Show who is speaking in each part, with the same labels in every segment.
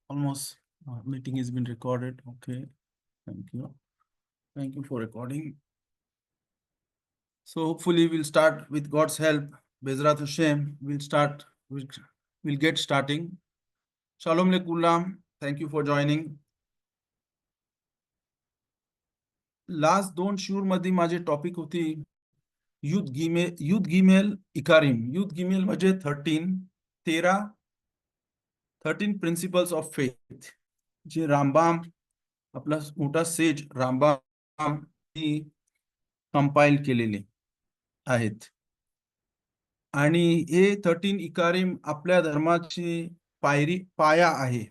Speaker 1: Almost meeting has been recorded. Okay, thank you. Thank you for recording. So hopefully we'll start with God's help. Bezrat Hashem, we'll get starting. Shalom lekulam. Thank you for joining. Last दोन शिवर मध्ये माझे topic होती युद्ध गिमेल इकारिम. युद्ध गिमेल म्हणजे 13 principles of faith, जे रामबाम आपला मोठा सेज रामबाम कंपाइल केलेले आहेत. आणि हे 13 इकारिम आपल्या धर्माची पाया आहे.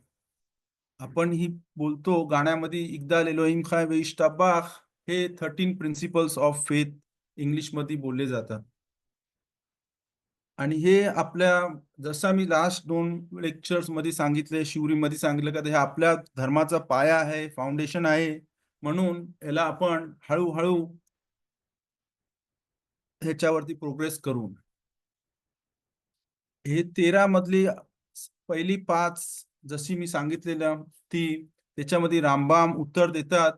Speaker 1: आपण ही बोलतो गाण्यामध्ये इग्दाल एलोहिम खाय व इश्ताबाख, हे 13 प्रिन्सिपल्स ऑफ फेथ इंग्लिश मध्ये बोलले जातात. आणि हे आपल्या, जसा मी लास्ट 2 लेक्चर्स मध्ये सांगितले, शिवरीमध्ये सांगितलं का, हे आपल्या धर्माचा पाया आहे, फाउंडेशन आहे. म्हणून याला आपण हळूहळू ह्याच्यावरती प्रोग्रेस करू. हे 13 मधली पहिली 5 जशी मी सांगितलेलं ती, त्याच्यामध्ये रामबाम उत्तर देतात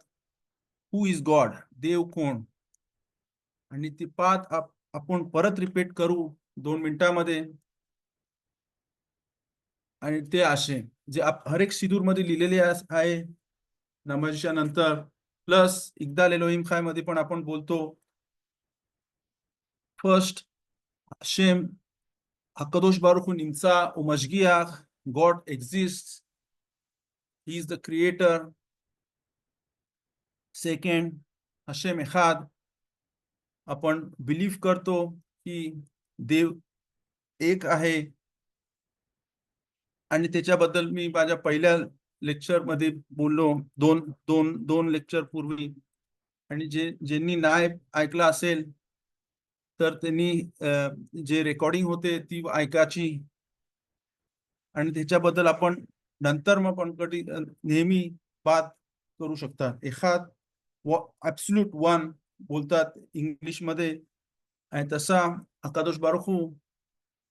Speaker 1: हु इज गॉड, देव कोण. आणि ती 5 आपण परत रिपीट करू 2 मिनिटांमध्ये. आणि ते असे जे हर एक सिदूर मध्ये लिहिलेले आहे नमाजच्या नंतर, प्लस इग्दाल एलोहिम खाय मध्ये पण आपण बोलतो. फर्स्ट शेम हकादोश बारुख निमचा उमजगियाख, God exist, he is the creator. Second, Hashem एखाद, आपण बिलीव्ह करतो की देव एक आहे. आणि त्याच्याबद्दल मी माझ्या पहिल्या लेक्चर मध्ये बोललो, दोन लेक्चर पूर्वी. आणि ज्यांनी नाही ऐकला असेल तर त्यांनी जे रेकॉर्डिंग होते ती ऐकायची. आणि त्याच्याबद्दल आपण नंतर मग पण नेहमी बात करू शकतात. एखाद ॲब्सोल्यूट वन बोलतात इंग्लिश मध्ये. आणि तसा हकादोश बारुख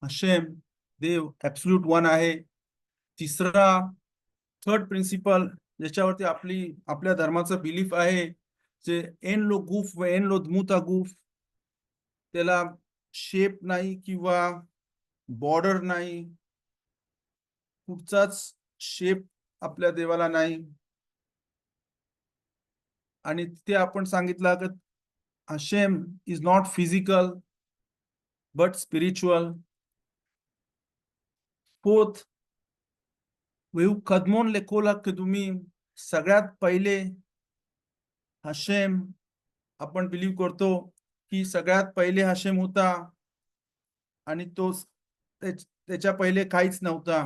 Speaker 1: हशेम देव ॲब्सोल्यूट वन आहे. तिसरा, थर्ड प्रिन्सिपल, ज्याच्यावरती आपल्या धर्माचा बिलीफ आहे, जे एन लो गुफ व एन लो दमुता गुफ, त्याला शेप नाही किंवा बॉर्डर नाही, कुठचाच शेप आपल्या देवाला नाही. आणि ते आपण सांगितलं की Hashem is not physical but spiritual. Fourth, वेहू कदमोन लेकोला तुम्ही सगळ्यात पहिले हशेम आपण बिलीव्ह करतो की सगळ्यात पहिले हशेम होता आणि तो त्याच्या पहिले काहीच नव्हता.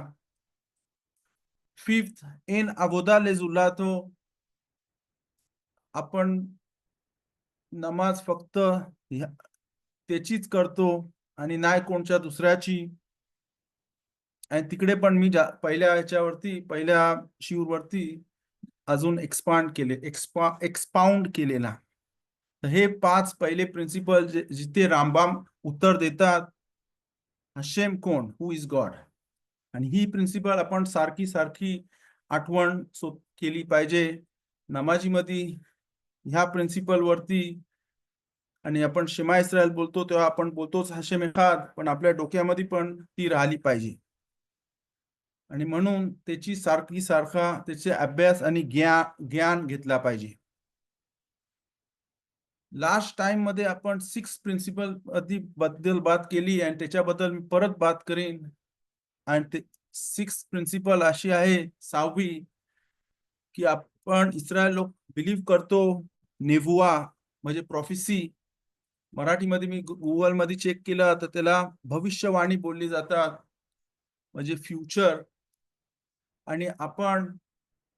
Speaker 1: फिफ्थ, एन अबोदा लेजुलातो, आपण नमाज फक्त त्याचीच करतो आणि नाही कोणत्या दुसऱ्याची. आणि तिकडे पण मी पहिल्या ह्याच्यावरती, पहिल्या शिवरवरती अजून एक्सपाउंड केलेला. हे 5 पहिले प्रिन्सिपल जिथे रामबाम उत्तर देतात हशेम कोण, हु इज गॉड. आणि ही प्रिन्सिपल आपण सारखी आठवण केली पाहिजे नमाजीमध्ये ह्या प्रिन्सिपल वरती. आणि आपण शेमा इस्रायल बोलतो तेव्हा आपण बोलतोच हशेम एखाद, पण आपल्या डोक्यामध्ये पण ती राहिली पाहिजे. आणि म्हणून त्याची सारखा त्याचे अभ्यास आणि ज्ञान घेतला पाहिजे. लास्ट टाइम मध्ये आपण 6 प्रिन्सिपल बद्दल बात केली आणि त्याच्याबद्दल मी परत बात करेन. आणि ते 6 प्रिन्सिपल अशी आहे, 6वी, की आपण इस्रायल लोक बिलीव्ह करतो नेवुआ म्हणजे प्रॉफेसी. मराठीमध्ये मी गुगल मध्ये चेक केलं तर त्याला भविष्यवाणी बोलली जातात, म्हणजे फ्युचर. आणि आपण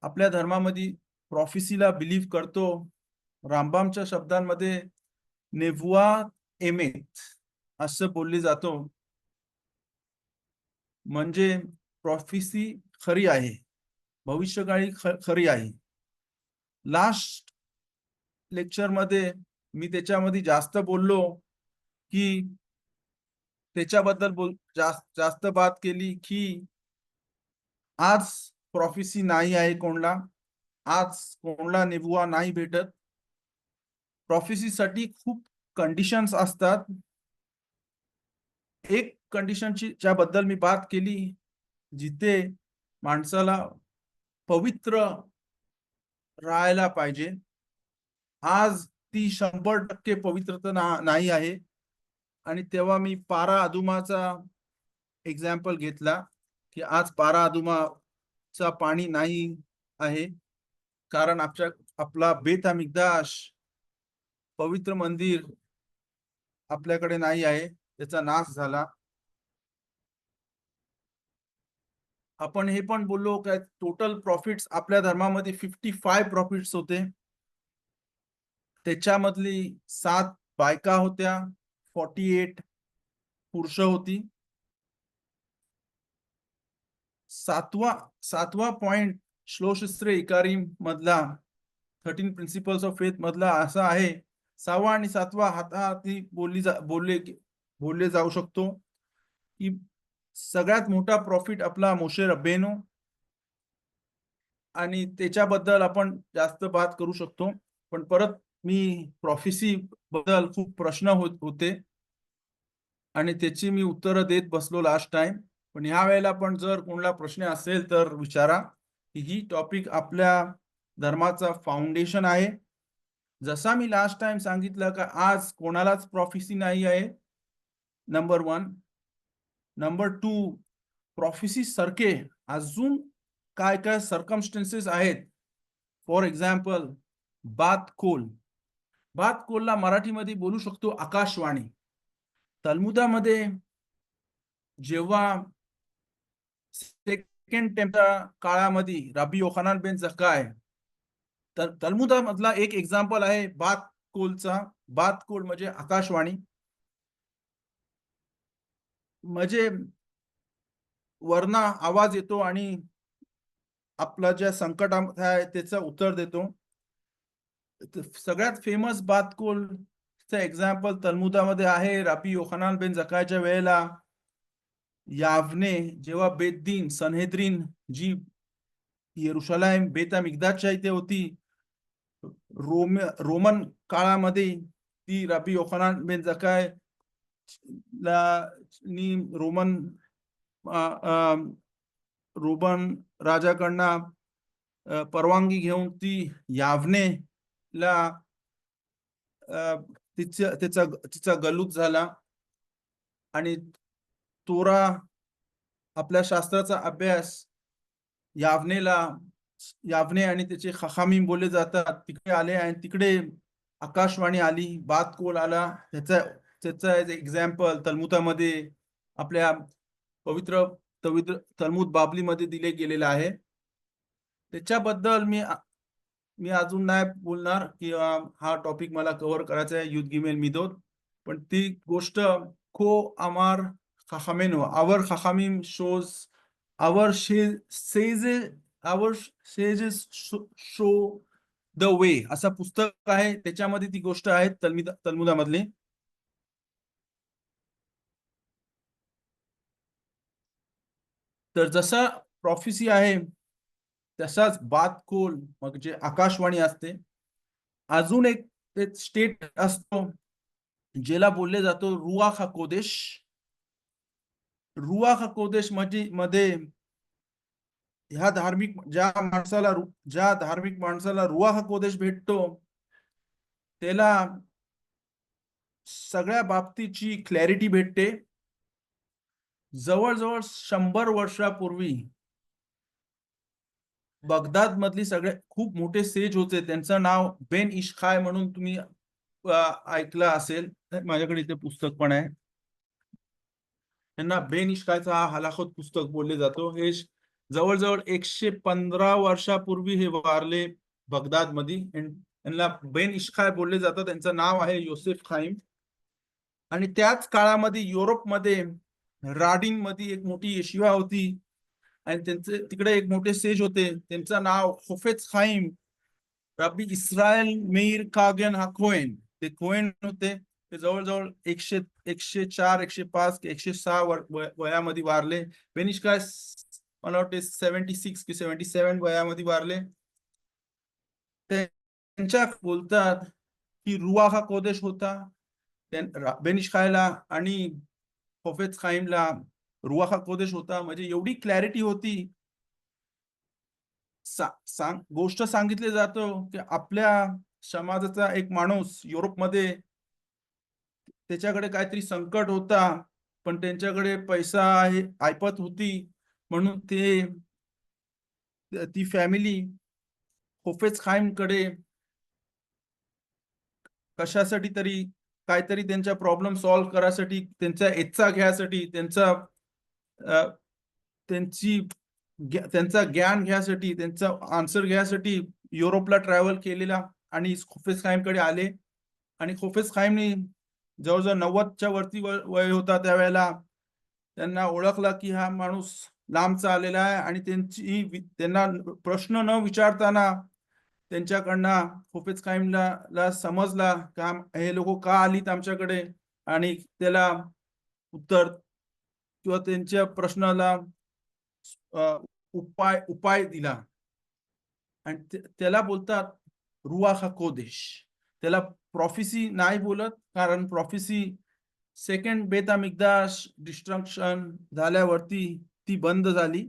Speaker 1: आपल्या धर्मामध्ये प्रॉफेसीला बिलीव्ह करतो. रामबामच्या शब्दांमध्ये नेवुआ एमेत असं बोलली जातो, म्हणजे प्रॉफेसी खरी आहे, भविष्यकाळी खरी आहे. लास्ट लेक्चर मध्ये मी त्याच्यामध्ये जास्त बोललो की त्याच्याबद्दल जास्त बात केली की आज प्रॉफिसी नाही आहे कोणला. आज कोणला नेबुआ नाही भेटत. प्रॉफिसीसाठी खूप कंडिशन्स असतात. एक कंडिशनची ज्याबद्दल मी बात केली, जिथे माणसाला पवित्र राहायला पाहिजे, आज ती 100% पवित्रता नाही आहे. आणि तेव्हा मी पारा अदुमाचा एक्झाम्पल घेतला की आज पारा अदुमाचा पाणी नाही आहे, कारण आपला बेत मिकदाश पवित्र मंदिर आपल्याकडे नाही आहे, त्याचा नाश झाला. आपण हे पण बोललो की टोटल प्रॉफिट्स आपल्या धर्मामध्ये 55 प्रॉफिट्स होते. त्याच्यामधली 7 बायका होत्या, 48 पुरुष होती. सातवा पॉइंट श्लोकशास्त्रे इकारीम मधला 13 प्रिन्सिपल्स ऑफ फेथ मधला असा आहे, 6वा आणि 7वा हाताहाती बोलले जाऊ शकतो की सगळ्यात मोठा प्रॉफिट आपला मोशे रब्बेनो, आणि त्याच्याबद्दल आपण जास्त बात करू शकतो. पण परत मी प्रॉफेसी बद्दल खूप प्रश्न होते आणि त्याची मी उत्तरं देत बसलो लास्ट टाइम. पण ह्या वेळेला पण जर कोणाला प्रश्न असेल तर विचारा. ही टॉपिक आपल्या धर्माचा फाउंडेशन आहे. जसा मी लास्ट टाइम सांगितलं का आज कोणालाच प्रॉफेसी नाही आहे, नंबर 1. नंबर 2, प्रॉफेसी सारखे अजून काय काय सर्कमस्टन्सेस आहेत. फॉर एक्झाम्पल बात कोलला मराठीमध्ये बोलू शकतो आकाशवाणी. तल्मुदामध्ये जेव्हा सेकंड टेम्पच्या काळामध्ये रबी योहानान बेन जक्काय, तर तल्मुदामधला एक एक्झाम्पल आहे बात कोल म्हणजे आकाशवाणी. म्हणजे वरना आवाज येतो आणि आपला ज्या संकट आहे त्याचं उत्तर देतो. सगळ्यात फेमस बात कोलचं एक्झाम्पल तल्मुदामध्ये आहे. रबी योहानान बेन जक्कायच्या वेळेला यावने जेव्हा बेद्दीन सनहेद्रीन जी येरुशलेम बेत मिकदासच्या इथे होती, रोमन काळामध्ये ती रबी योहानान बेन जक्काय रोमन राजाकडनं परवानगी घेऊन ती यावनेला तिचा गलूत झाला आणि तोरा आपल्या शास्त्राचा अभ्यास यावने आणि त्याचे खखामीम बोलले जातात तिकडे आले आणि तिकडे आकाशवाणी आली, बात कोल आला. त्याचा एक्झाम्पल तल्मुदामध्ये आपल्या पवित्र तल्मुद बाबलीमध्ये दिले गेलेला आहे. त्याच्याबद्दल मी अजून नाही बोलणार की हा टॉपिक मला कव्हर करायचा आहे युद्ध गिमेल मिदोद. पण ती गोष्ट खो अमार खखामेनो आवर खखामीम shows our sages show the way असं पुस्तक आहे. त्याच्यामध्ये ती गोष्ट आहे तल्मुदामधली. तर जसा प्रॉफेसी आहे तसाच बात कोल म्हणजे आकाशवाणी असते. अजून एक स्टेट असतो ज्याला बोलले जातो रुआख हाकोदेश. रुआख हाकोदेश मध्ये ज्या धार्मिक माणसाला रुआख हाकोदेश भेटतो त्याला सगळ्या बाबतीची क्लॅरिटी भेटते. जवळजवळ 100 वर्षापूर्वी बगदाद मधली खूप मोठे सेज होते, त्यांचं नाव बेन इश्खाय म्हणून तुम्ही ऐकलं असेल. माझ्याकडे इथे पुस्तक पण आहे. त्यांना बेन इश्खायचा हा हलाखत पुस्तक बोलले जातो. हे जवळजवळ 115 वर्षापूर्वी हे वारले बगदाद मध्ये. त्यांना बेन इश्खाय बोलले जातं. त्यांचं नाव आहे योसेफ खाईम. आणि त्याच काळामध्ये युरोपमध्ये राडिन मध्ये एक मोठी येशिवा होती आणि त्यांचे तिकडे एक मोठे सेज होते, त्यांचं नाव होफेज खाईम रबी इस्रायल मेयर कागन हा कोहेन. ते कोहेन होते. ते जवळजवळ 104, 105, 106 वयामध्ये वारले. बेन इश्खाय मला वाटते 76 की 77 वयामध्ये वारले. त्यांच्या बोलतात की रुआ हा कोदेश होता. बेन इश खायला आणि होफेज खाईमला रुआ हा कोदेश होता, म्हणजे एवढी क्लॅरिटी होती. गोष्ट सांगितली जातो की आपल्या समाजाचा एक माणूस युरोपमध्ये, त्याच्याकडे काहीतरी संकट होता, पण त्यांच्याकडे पैसा आहे ऐपत होती, म्हणून ती फॅमिली होफेज खाईमकडे कशासाठी तरी काहीतरी त्यांचा प्रॉब्लेम सॉल्व्ह करायसाठी, त्यांचा इच्छा घ्यायसाठी, अ, त्यांची त्यांचा ज्ञान घ्यायसाठी, त्यांचा आन्सर घ्यायसाठी युरोपला ट्रॅव्हल केलेला आणि होफेज खाईमकडे आले. आणि होफेज खाईमनी जवळजवळ 90च्या वरती वय होता त्यावेळेला त्यांना ओळखला की हा माणूस लांबचा आलेला आहे, आणि त्यांना प्रश्न न विचारताना त्यांच्याकडनं होफेज खाईमला समजला का हे लोक का आलीत आमच्याकडे, आणि त्याला उत्तर किंवा त्यांच्या प्रश्नाला उपाय दिला. आणि त्याला बोलतात रुआख कोदेश. त्याला प्रॉफिसी नाही बोलत, कारण प्रॉफिसी सेकंड बेत मिकदाश डिस्ट्रक्शन झाल्यावरती ती बंद झाली.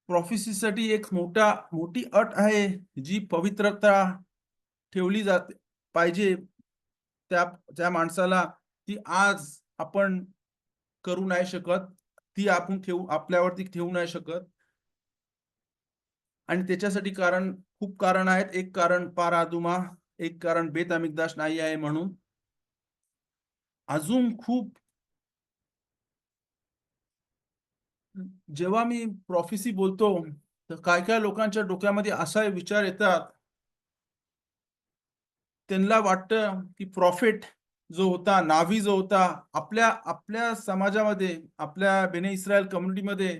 Speaker 1: प्रॉफिसीसाठी एक मोठी अट आहे, जी पवित्रता ठेवली जाते पाहिजे त्या माणसाला. ती आज आपण करू नाही शकत, ती आपण आपल्यावरती ठेवू नाही शकत. आणि त्याच्यासाठी खूप कारण आहेत. एक कारण पारादुमा, एक कारण बेत अमिकदाश नाही आहे म्हणून. अजून खूप जेव्हा मी प्रॉफिसी बोलतो तर काय काय लोकांच्या डोक्यामध्ये असा विचार येतात, त्यांना वाटतं की प्रॉफिट जो होता, नावी जो होता, आपल्या समाजामध्ये, आपल्या बेने इस्रायल कम्युनिटीमध्ये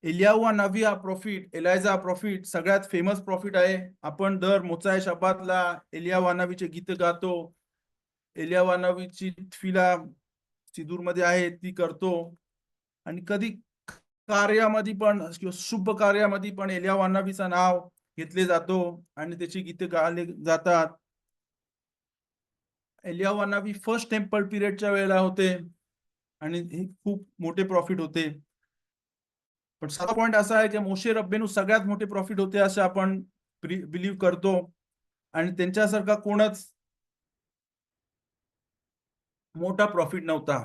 Speaker 1: एलियाहू नबी हा प्रॉफिट, एलायझा प्रॉफिट सगळ्यात फेमस प्रॉफिट आहे. आपण दर मोचाय शब्बातला एलियाहू नबीचे गीत गातो. एलियाहू नबीची तफिला सिदूरमध्ये आहे ती करतो. आणि कधी कार्यामध्ये पण किंवा शुभ कार्यामध्ये पण एलियाहू नबीचं नाव घेतले जातो आणि त्याची गीते गायले जातात. एलियाहू नबी फर्स्ट टेम्पल पिरियडच्या वेळेला होते आणि हे खूप मोठे प्रॉफिट होते. पण साधा पॉइंट असा आहे की मोशे रब्बेनू सगळ्यात मोठे प्रॉफिट होते असे आपण बिलीव्ह करतो, आणि त्यांच्यासारखा कोणच मोठा प्रॉफिट नव्हता.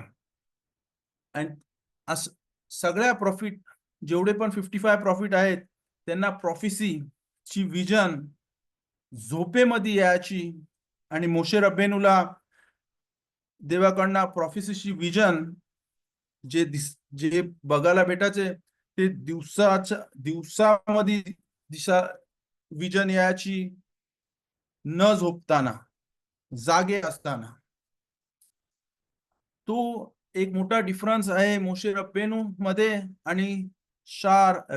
Speaker 1: आणि सगळ्या प्रॉफिट, जेवढे पण 55 प्रॉफिट आहेत, त्यांना प्रॉफिसी ची विजन झोपेमध्ये यायची. आणि मोशे रब्बेनूला देवाकडनं प्रॉफिसीची विजन जे बघायला भेटायचे, ते दिवसामध्ये विजन याची, न झोपताना, जागे असताना. तो एक मोठा डिफरन्स आहे मोशे रब्बेनू मध्ये आणि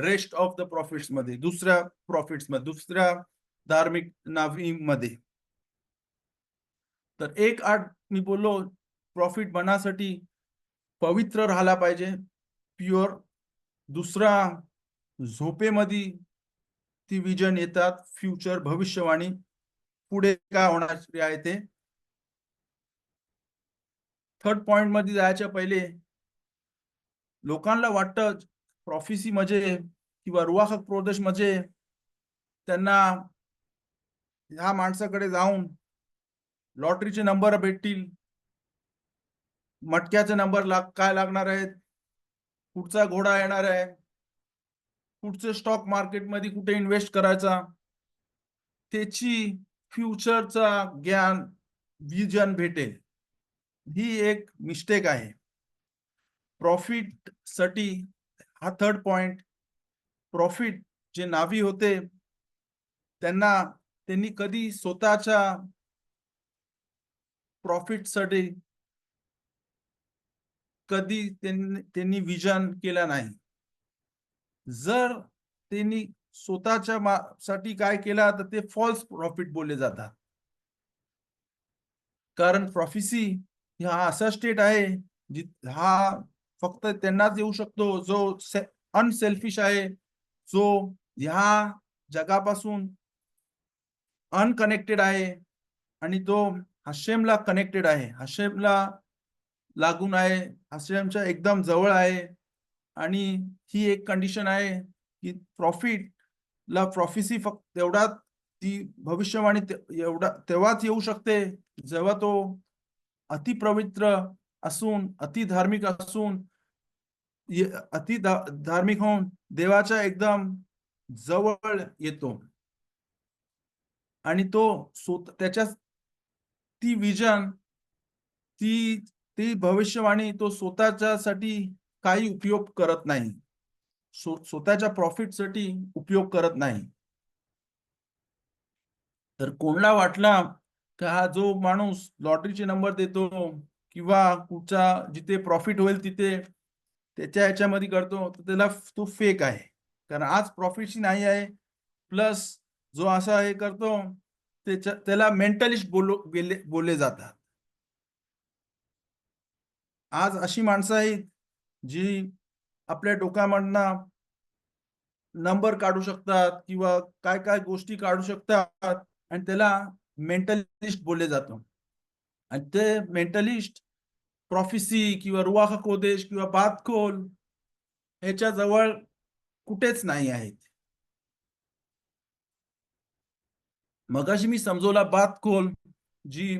Speaker 1: रेस्ट ऑफ द प्रॉफिट्स मध्ये, दुसऱ्या धार्मिक नावी मध्ये. तर एक आठ मी बोललो, प्रॉफिट बनासाठी पवित्र राहायला पाहिजे, प्युअर. दुसरा, झोपेमध्ये ती विजन येतात, फ्युचर, भविष्यवाणी, पुढे काय होणार आहे ते. थर्ड पॉइंट मध्ये जायच्या पहिले लोकांना वाटतं प्रॉफिसी म्हणजे किंवा रुआख कोदेश म्हणजे त्यांना ह्या माणसाकडे जाऊन लॉटरीचे नंबर भेटतील, मटक्याचे नंबर काय लागणार आहेत, कुठचा घोडा येणार आहे, कुठचे स्टॉक मार्केटमध्ये कुठे इन्व्हेस्ट करायचा, त्याची फ्युचरचा ज्ञान, विजन भेटेल. ही एक मिस्टेक आहे. प्रॉफिट साठी हा थर्ड पॉइंट, प्रॉफिट जे नावी होते त्यांनी कधी स्वतःच्या प्रॉफिट साठी कधी त्यांनी विजन केला नाही. जर त्यांनी स्वतःच्या साठी काय केला तर ते फॉल्स प्रॉफिट बोलले जातात. कारण प्रॉफिसी हा असा स्टेट आहे हा फक्त त्यांनाच येऊ शकतो जो अनसेल्फिश आहे, जो ह्या जगापासून अनकनेक्टेड आहे आणि तो हशेमला कनेक्टेड आहे, हशेमला लागून आहे, हशेमच्या एकदम जवळ आहे. आणि ही एक कंडिशन आहे की प्रॉफिसी फक्त तेवढा ती भविष्यवाणी एवढा तेव्हाच येऊ शकते जेव्हा तो अतिपवित्र असून, अति धार्मिक असून, धार्मिक होऊन देवाच्या एकदम जवळ येतो. आणि तो त्याच्या ती विजन, ती ती भविष्यवाणी तो स्वतःच्यासाठी काही उपयोग करत नाही, स्वतःच्या प्रॉफिटसाठी उपयोग करत नाही. तर कोणाला वाटला का हा जो माणूस लॉटरीचे नंबर देतो किंवा कुठचा जिथे प्रॉफिट होईल तिथे त्याच्या ह्याच्यामध्ये करतो, तर त्याला तो फेक आहे. कारण आज प्रॉफिटची नाही आहे, प्लस जो असा हे करतो त्याला मेंटलिस्ट बोलले जातात. आज अशी माणसं आहेत जी आपल्या डोक्यामधनं नंबर काढू शकतात किंवा काय काय गोष्टी काढू शकतात आणि त्याला मेंटलिस्ट बोलले जातो. आणि ते मेंटलिस्ट प्रॉफिसी किंवा रुआख कोदेश किंवा बातखोल ह्याच्या जवळ कुठेच नाही आहेत. मगाशी मी समजवला बातखोल, जी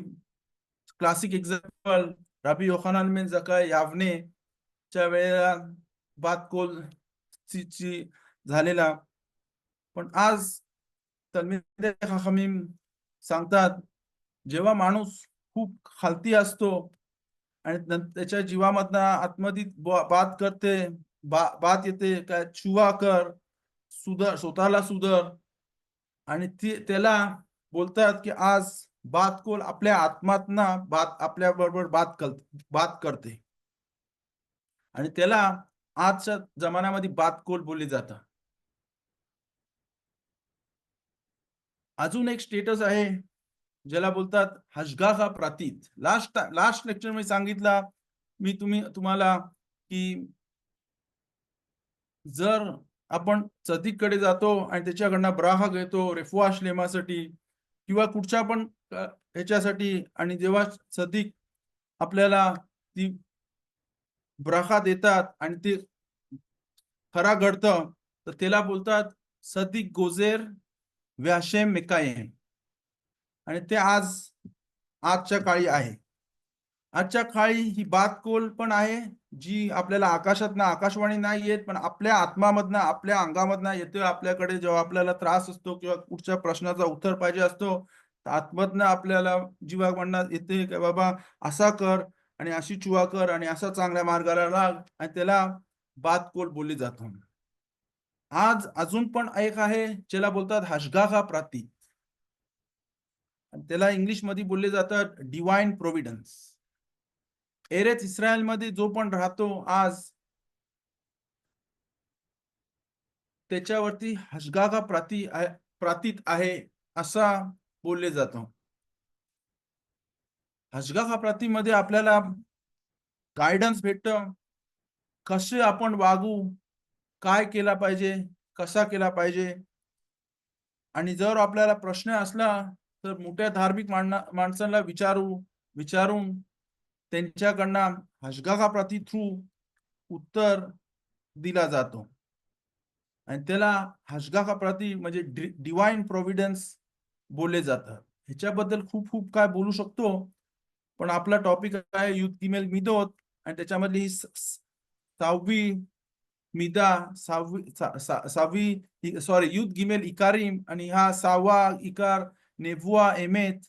Speaker 1: क्लासिक एक्झाम्पल रबी योहानान बेन जक्काय यावने च्या वेळेला बातखोल झालेला. पण आज तल्मिदे खचमीम सांगतात, जेव्हा माणूस खूप खालती असतो आणि त्याच्या जीवामधनं आतमध्ये बात करते, बात येते काय, छुआ कर, सुधर, स्वतःला सुधर. आणि त्याला बोलतात की आज बातकोल आपल्या आत्मातना आपल्या बरोबर बात करते. आणि त्याला आजच्या जमान्यामध्ये बातकोल बोलले जातं. अजून एक स्टेटस आहे ज्याला बोलतात हशगाह प्रातीत. लास्ट लेक्चर मध्ये सांगितला मी तुम्हाला की जर आपण चदीककडे जातो आणि त्याच्याकडनं ब्राहा घेतो रेफुआ श्लेमासाठी किंवा कुठच्या पण ह्याच्यासाठी, आणि जेव्हा सदिक आपल्याला ती ब्राहा देतात आणि ते खरा घडतं, तर त्याला बोलतात सदिक गोजेर व्याशेम मेकायेम. आणि ते आजच्या काळी आहे. आजच्या काळी ही बातकोल पण आहे जी आपल्याला आकाशातनं, आकाशवाणी नाही येत, पण आपल्या आत्मामधनं, आपल्या अंगामधनं येते आपल्याकडे. जेव्हा आपल्याला त्रास असतो किंवा कुठच्या प्रश्नाचा उत्तर पाहिजे असतो, तर आत्मधनं आपल्याला जीवामधनं येते की बाबा असा कर आणि अशी चुवा कर आणि असा चांगल्या मार्गाला लाग, आणि त्याला बातकोल बोलली जातो. आज अजून पण एक आहे ज्याला बोलतात हशगाह प्राती, त्याला इंग्लिश मध्ये बोलले जातात डिवाइन प्रोव्हिडन्स. एरेच इस्रायल मध्ये जो पण राहतो आज, त्याच्यावरती हशगाह प्रातीत आहे असा बोलले जातो. हशगाह प्रातीमध्ये आपल्याला गायडन्स भेटतं, कसे आपण वागू, काय केला पाहिजे, कसा केला पाहिजे. आणि जर आपल्याला प्रश्न असला तर मोठ्या धार्मिक माणसांना विचारून त्यांच्याकडनं हशगाह प्राती थ्रू उत्तर दिला जातो. आणि त्याला हशगाह प्राती म्हणजे डिवाइन प्रोव्हिडन्स बोलले जातात. ह्याच्याबद्दल खूप खूप काय बोलू शकतो, पण आपला टॉपिक आहे युथ गिमेल मिदोत, आणि त्याच्यामधली ही सहावी मिदा, युथ गिमेल इकारीम, आणि हा 6वा इकार नेवुआ एमेत.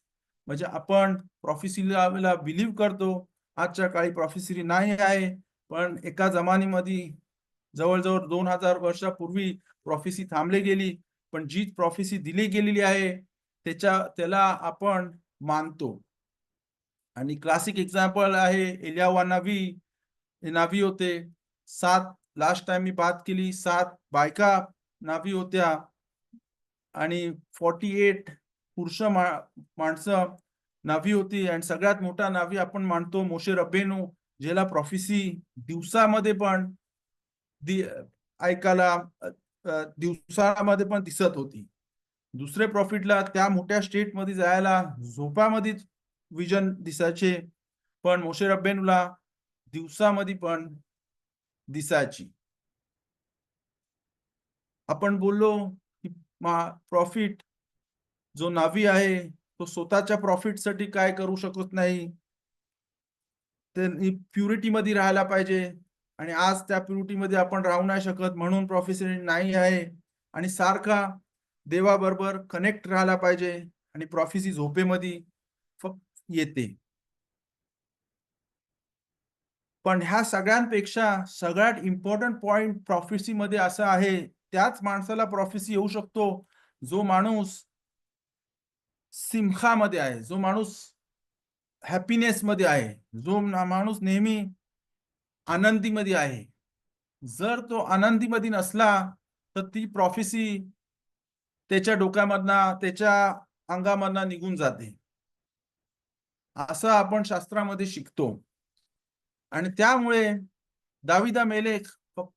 Speaker 1: म्हणजे आपण प्रॉफिसीला बिलीव्ह करतो. आजच्या काळी प्रॉफिसी नाही आहे, पण एका जमान्यामध्ये जवळजवळ 2000 वर्षापूर्वी प्रॉफिसी थांबली गेली. पण जी प्रॉफिसी दिली गेलेली आहे त्याला आपण मानतो. आणि क्लासिक एक्झाम्पल आहे एलियाह नावी होते. 7 लास्ट टाइम मी बात केली, 7 बायका नावी होत्या आणि 48 पुरुष माणसं नावी होती. आणि सगळ्यात मोठा नावी आपण मानतो मोशे रब्बेनू, ज्याला प्रॉफिसी दिवसामध्ये पण ऐकायला दिवसामध्ये पण दिसत होती. दुसरे प्रॉफिटला त्या मोठ्या स्टेट मध्ये जायला झोपामध्येच विजन दिसायचे, पण मोशे रब्बेनूला दिवसामध्ये पण दिसायची. आपण बोललो की प्रॉफिट जो नावी आहे तो स्वतःच्या प्रॉफिट साठी काय करू शकत नाही, प्युरिटी मध्ये राहायला पाहिजे. आणि आज त्या प्युरिटी मध्ये आपण राहू नाही शकत, म्हणून प्रॉफिसी नाही आहे. आणि सारखा देवाबरोबर कनेक्ट राहायला पाहिजे, आणि प्रॉफिसी झोपेमध्ये फक्त येते. पण ह्या सगळ्यांपेक्षा सगळ्यात इम्पॉर्टंट पॉइंट प्रॉफिसी मध्ये असं आहे, त्याच माणसाला प्रॉफिसी येऊ शकतो जो माणूस सिमखामध्ये आहे, जो माणूस हॅपीनेस मध्ये आहे, जो माणूस नेहमी आनंदीमध्ये आहे. जर तो आनंदीमध्ये नसला तर ती प्रॉफिसी त्याच्या डोक्यामधनं त्याच्या अंगामधनं निघून जाते, असं आपण शास्त्रामध्ये शिकतो. आणि त्यामुळे दाविदा मेलेख,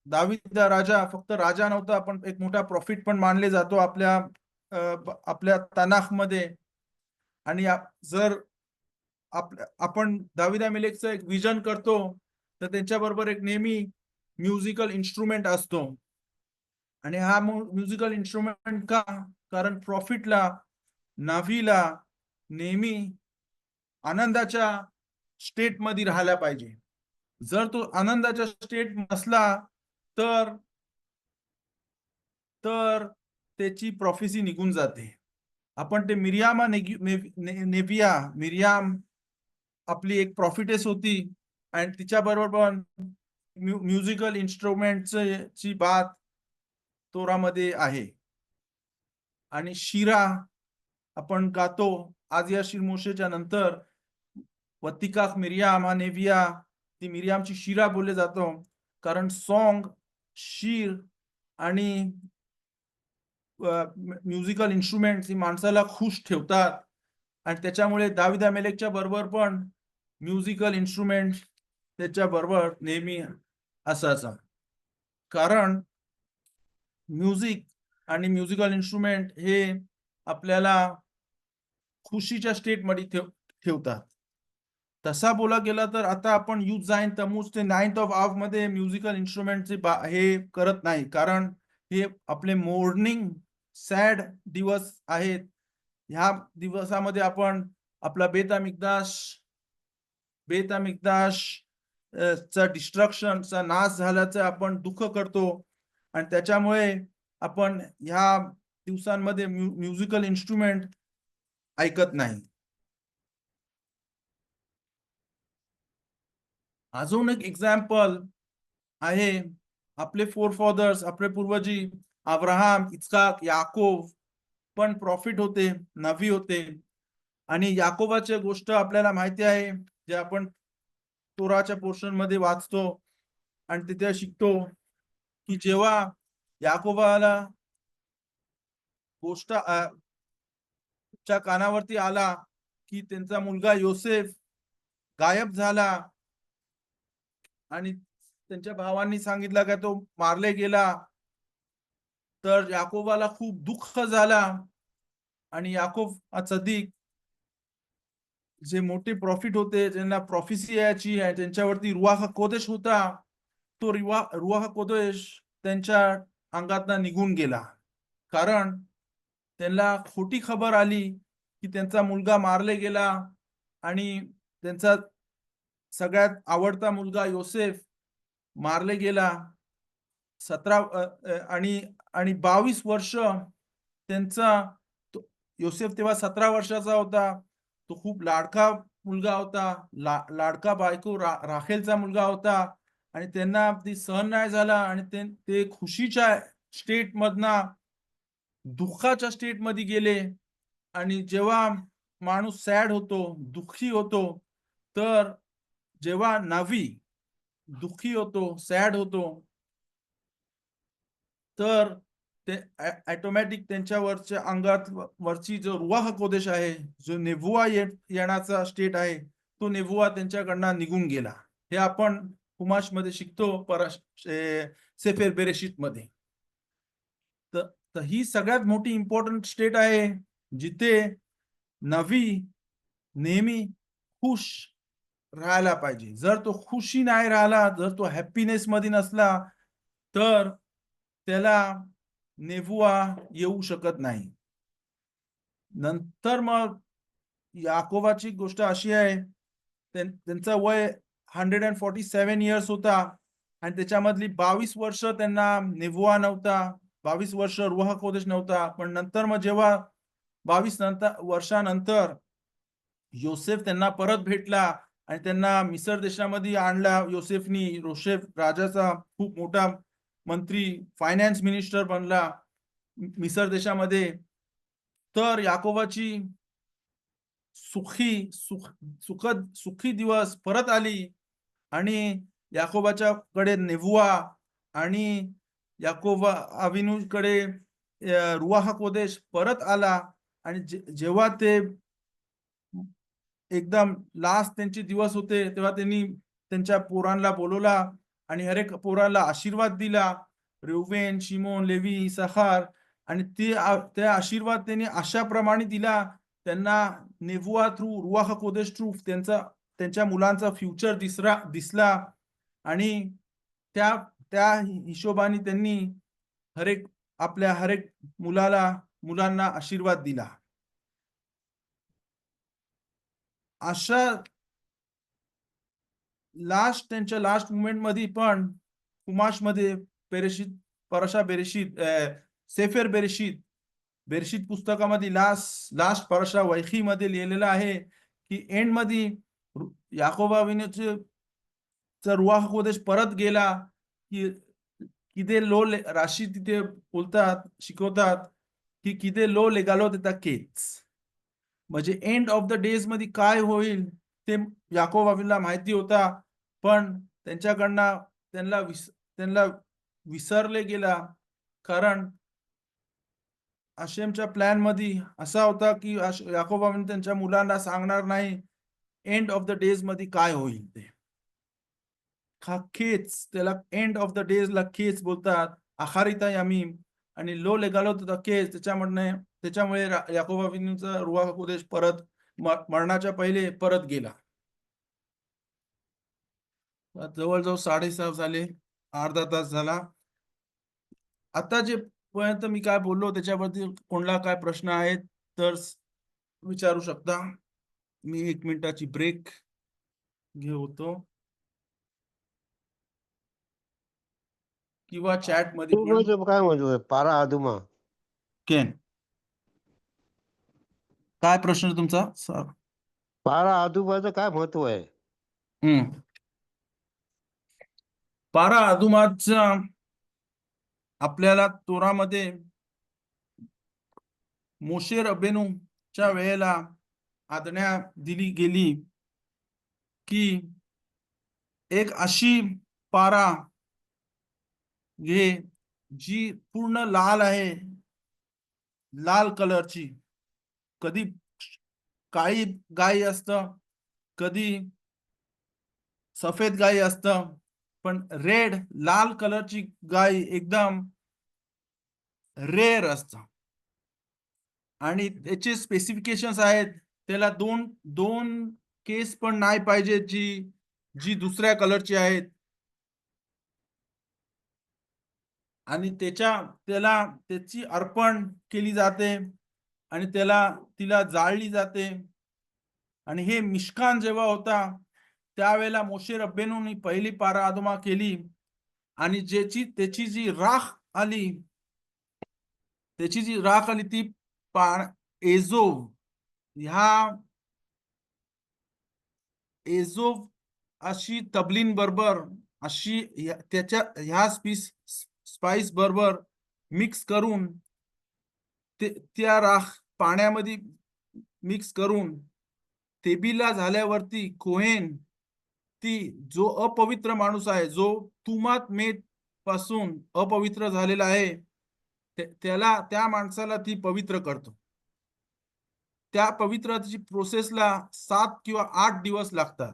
Speaker 1: दाविदा राजा फक्त राजा नव्हता, पण एक मोठा प्रॉफिट पण मानले जातो आपल्या तनाखमध्ये. आणि जर आपण दाविदा मेलेखचं एक विजन करतो तर त्यांच्याबरोबर एक नेहमी म्युझिकल इन्स्ट्रुमेंट असतो. आणि हा म्युझिकल इन्स्ट्रुमेंट का? कारण प्रॉफिटला, नाव्हीला नेहमी आनंदाच्या स्टेट मध्ये राहायला पाहिजे. जर तो आनंदाच्या स्टेट नसला तर तर त्याची प्रॉफिसी निघून जाते. आपण ते नेविया मिरियाम आपली एक प्रॉफिटेस होती, आणि तिच्या बरोबर पण म्युझिकल इन्स्ट्रुमेंटची बात तोरामध्ये आहे. आणि शिरा आपण गातो आज या शिरमोशेच्या नंतर, वतिकाख मिरियाम हा नेविया, ती मिरियामची शिरा बोलले जातो. कारण सॉन्ग, शीर आणि म्युझिकल इन्स्ट्रुमेंट ही माणसाला खुश ठेवतात. आणि त्याच्यामुळे दाविदा मेलेकच्या बरोबर पण म्युझिकल इन्स्ट्रुमेंट त्याच्या बरोबर नेहमी असायचा. कारण म्युझिक आणि म्युझिकल इन्स्ट्रुमेंट हे आपल्याला खुशीच्या स्टेट मध्ये ठेवतात. तसा बोला गेला तर आता आपण युथ जाईन तमूज ते 9th ऑफ आव मध्ये म्युझिकल इन्स्ट्रुमेंटचे हे करत नाही, कारण हे आपले मॉर्निंग सॅड दिवस आहेत. ह्या दिवसामध्ये आपण आपला बेतामिकदाश चा डिस्ट्रक्शनचा नाश झाल्याचं आपण दुःख करतो. आणि त्याच्यामुळे आपण ह्या दिवसांमध्ये म्युझिकल इन्स्ट्रुमेंट ऐकत नाही. अजून एक एक्झाम्पल आहे, आपले फोरफादर्स, आपले पूर्वजी अब्राहम, इस्हाक, याकोब पण प्रॉफिट होते, नबी होते. आणि याकोबाची गोष्ट आपल्याला माहिती आहे, जे आपण तोराच्या पोर्शन मध्ये वाचतो आणि तिथे शिकतो की जेव्हा याकोबाला गोष्ट च्या कानावरती आला की त्यांचा मुलगा योसेफ गायब झाला, आणि त्यांच्या भावांनी सांगितलं का तो मारले गेला, तर याकोबाला खूप दुःख झाला. आणि याकोब सदिक जे मोठे प्रॉफिट होते, ज्यांना प्रॉफिसी यायची आहे, त्यांच्यावरती रुआह कोदेश होता, तो रुआह कोदेश त्यांच्या अंगातनं निघून गेला. कारण त्यांना खोटी खबर आली की त्यांचा मुलगा मारले गेला, आणि त्यांचा सगळ्यात आवडता मुलगा योसेफ मारले गेला. 17 आणि आणि 22 वर्ष त्यांचा योसेफ तेव्हा 17 वर्षाचा होता. तो खूप लाडका मुलगा होता, लाडका बायको राखेलचा मुलगा होता. आणि त्यांना ती सहन नाही झाला, आणि ते खुशीच्या स्टेट मधना दुःखाच्या स्टेट मध्ये गेले. आणि जेव्हा माणूस सॅड होतो, दुःखी होतो, तर जेव्हा नावी दुःखी होतो, सॅड होतो, तर ते ऑटोमॅटिक त्यांच्यावरच्या अंगात वरची जो रुआह कोदेश आहे, जो नेबुआ येण्याचा स्टेट आहे, तो नेबुआ त्यांच्याकडनं निघून गेला. हे आपण हुमाश मध्ये शिकतो, सेफर बेरेशीत मध्ये. तर ही सगळ्यात मोठी इम्पॉर्टंट स्टेट आहे जिथे नबी नेहमी खुश राहायला पाहिजे. जर तो खुशी नाही राहिला, जर तो हॅपीनेस मध्ये नसला, तर त्याला नेबुआ येऊ शकत नाही. नंतर मग याकोबाची गोष्ट अशी आहे, त्यांचं वय 147 इयर्स होता आणि त्याच्यामधली 22 वर्ष त्यांना नेबुआ नव्हता, 22 वर्ष रुह कोदेश नव्हता. पण नंतर मग जेव्हा 22 वर्षानंतर योसेफ त्यांना परत भेटला आणि त्यांना मिसर देशामध्ये आणला. योसेफ राजाचा खूप मोठा मंत्री, फायनान्स मिनिस्टर बनला मिसर देशामध्ये. तर याकोबाची सुखी दिवस परत आली आणि याकोबाच्या कडे नेबुआ आणि याकोबा अविनूकडे रुआह कोदेश परत आला. आणि जेव्हा ते एकदम लास्ट त्यांचे दिवस होते, तेव्हा त्यांनी त्यांच्या पोरांना बोलवला आणि हर एक पोराला आशीर्वाद दिला, रेउवेन, शिमोन, लेवी, इसाखार. आणि ते आशीर्वाद त्यांनी अशाप्रमाणे दिला, त्यांना नेबुआ थ्रू, रुआह कोदेश थ्रू त्यांच्या मुलांचा फ्युचर दिसला. आणि त्या त्या हिशोबाने त्यांनी आपल्या हर एक मुलांना आशीर्वाद दिला. अशा त्यांच्या लास्ट मुमेंट मध्ये पण कुमाश मध्ये सेफर बेरेशीत पुस्तकामध्ये लास्ट परशा वैखी मध्ये लिहिलेलं आहे की एंड मध्ये याकोबा अविनूचा रुआह कोदेश परत गेला की किदे लो राशी तिथे शिकवतात की किदे लो लेगालो देता केच. म्हणजे एंड ऑफ द डेज मध्ये काय होईल ते याकोब अविनूला माहिती होता, पण त्यांना विसरले गेला. कारण हशेमच्या प्लॅन मध्ये असा होता की याकोब अविनू त्यांच्या मुलांना सांगणार नाही एंड ऑफ द डेज मध्ये काय होईल ते. खेच, त्याला एंड ऑफ द डेज ला खेच बोलतात, आखारिता यामीम. आणि लो लेगालो होता केस, त्याच्यामुळे याकोब अविनूचा रुआह कोदेश परत मरणाच्या पहिले परत गेला. जवळजवळ 6:30 झाले, अर्धा तास झाला. आता जे पर्यंत मी काय बोललो त्याच्यावरती कोणाला काय प्रश्न आहेत तर विचारू शकता. मी 1 मिनिटाची ब्रेक घेतो किंवा चॅट मध्ये
Speaker 2: काय म्हणतोय पारा आदुमा.
Speaker 1: केन, काय प्रश्न तुमचा सर?
Speaker 2: पारा आदुमाचं काय महत्व आहे?
Speaker 1: पारा आदुमाचा आपल्याला तोरामध्ये मोशे रबेनूच्या वेळेला आज्ञा दिली गेली की एक अशी पारा घे जी पूर्ण लाल आहे, लाल कलरची. कधी काळी गाय असतं, कधी सफेद गाय असतं, पण लाल कलरची गाय एकदम रेअर असतं. आणि त्याचे स्पेसिफिकेशन्स आहेत, त्याला दोन केस पण नाही पाहिजे जी दुसऱ्या कलरची आहेत. आणि त्याची अर्पण केली जाते आणि तिला जाळली जाते. आणि हे मिशकान जेव्हा होता त्यावेळेला मोशे रब्बेनूनी पहिली पारा आदुमा केली आणि त्याची जी राख आली ती एजोव अशी तबलीन बरोबर अशी ह्या स्पाइस बरोबर मिक्स करून त्या राख पाण्यामध्ये मिक्स करून तेबीला झाल्यावरती कोहेन जो अपवित्र माणूस आहे, जो तुमात मेट पासून अपवित्र झालेला आहे, त्या माणसाला ती पवित्र करतो. त्या पवित्रतेची प्रोसेसला 7 किंवा 8 दिवस लागतात.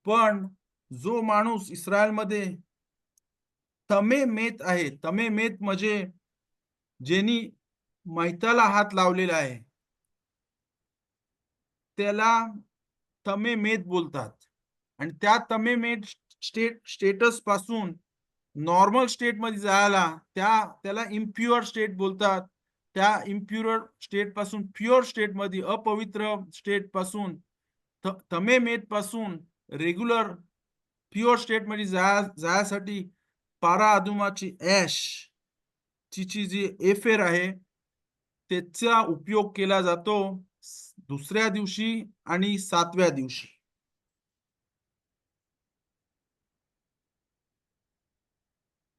Speaker 1: पण जो माणूस इस्रायलमध्ये तमे मेत आहे. तमे मेत म्हणजे ज्यांनी मैताला हात लावलेला आहे त्याला तमे मेत बोलतात. आणि त्या तमे मेत स्टेटस पासून नॉर्मल स्टेट मध्ये जायला त्याला इम्प्युअर स्टेट बोलतात. त्या इम्प्युअर स्टेट पासून प्युअर स्टेट मध्ये, अपवित्र स्टेट पासून, तमे मेत पासून रेग्युलर प्युअर स्टेट मध्ये जायसाठी पारा अदुमाची ऍश ची जी एफेर आहे त्याचा उपयोग केला जातो दुसऱ्या दिवशी आणि 7व्या दिवशी.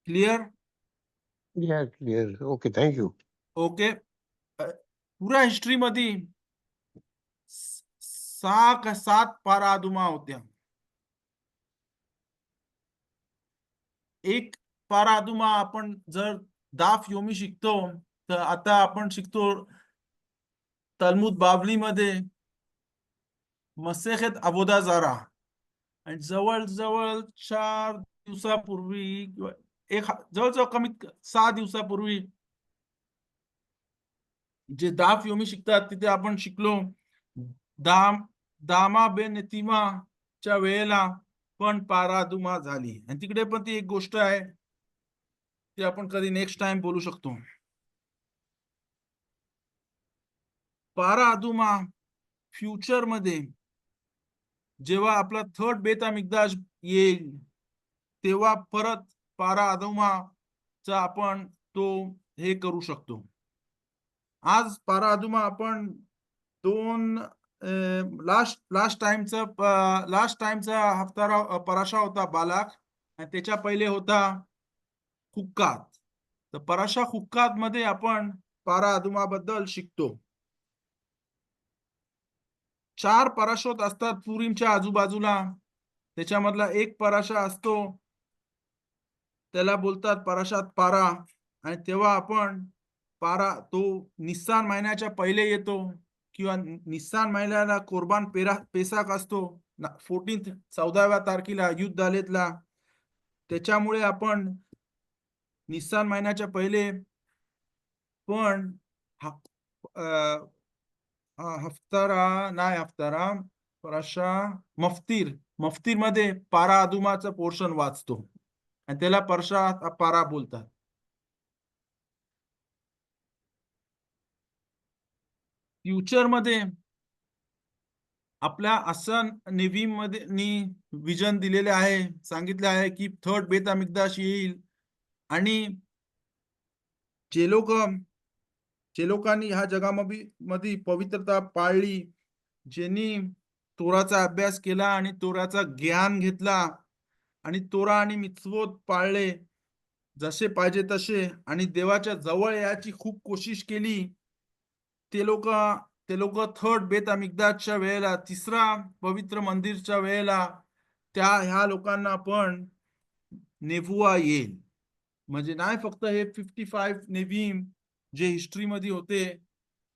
Speaker 1: Clear?
Speaker 2: Clear. Okay, thank you.
Speaker 1: Okay. पुऱ्या हिस्ट्री मध्ये 6 का 7 पारा अदुमा होत्या. एक पारा अदुमा आपण जर दाफ योमी शिकतो तर आता आपण शिकतो तलमुद बाबली मध्ये मसेखत अबोदा जारा. आणि जवळजवळ 4 दिवसापूर्वी किंवा जवळजवळ कमीत 6 दिवसापूर्वी जे दाफ योमी शिकतात तिथे आपण शिकलो दामा बेन च्या वेळेला पण पारादुमा झाली. आणि तिकडे पण ती एक गोष्ट आहे ती आपण कधी नेक्स्ट टाइम बोलू शकतो. पारादुमा फ्युचर मध्ये जेव्हा आपला थर्ड बेता मिकदाश येईल तेव्हा परत पारादुमाचा आपण तो हे करू शकतो. आज पारादुमा आपण दोन लास्ट टाइमचा हफ्तारा पराशा होता बालाक आणि त्याच्या पहिले होता हुक्कात. तर पराशा हुक्कात मध्ये आपण पारादुमा बद्दल शिकतो. 4 पराशोत असतात पुरीमच्या आजूबाजूला. त्याच्यामधला एक पराशा असतो त्याला बोलतात पराशात पारा. आणि तेव्हा आपण पारा तो निस्सान महिन्याच्या पहिले येतो किंवा निस्सान महिन्याला कोरबान पेसाक असतो 14व्या तारखेला युद्ध आलेतला. त्याच्यामुळे आपण निस्सान महिन्याच्या पहिले पण हफ्तारा पराशा मफ्तीर मध्ये पारा अदुमाचं पोर्शन वाचतो आणि त्याला परशा पारा बोलतात. फ्युचर मध्ये आपल्या आसन नेव्ही मध्ये विजन दिलेले आहे, सांगितले आहे की थर्ड बेता मिकदाश येईल. आणि जे लोकांनी ह्या जगामध्ये पवित्रता पाळली, ज्यांनी तोराचा अभ्यास केला आणि तोराचा ज्ञान घेतला आणि तोरा आणि मित्सवोत पाळले जसे पाहिजे तसे आणि देवाच्या जवळ याची खूप कोशिश केली, ते लोक थर्ड बेत मिकदासच्या वेळेला, तिसरा पवित्र मंदिरच्या वेळेला ह्या लोकांना पण नेबुआ येईल. म्हणजे नाही फक्त हे 55 नेव्हीम जे हिस्ट्रीमध्ये होते,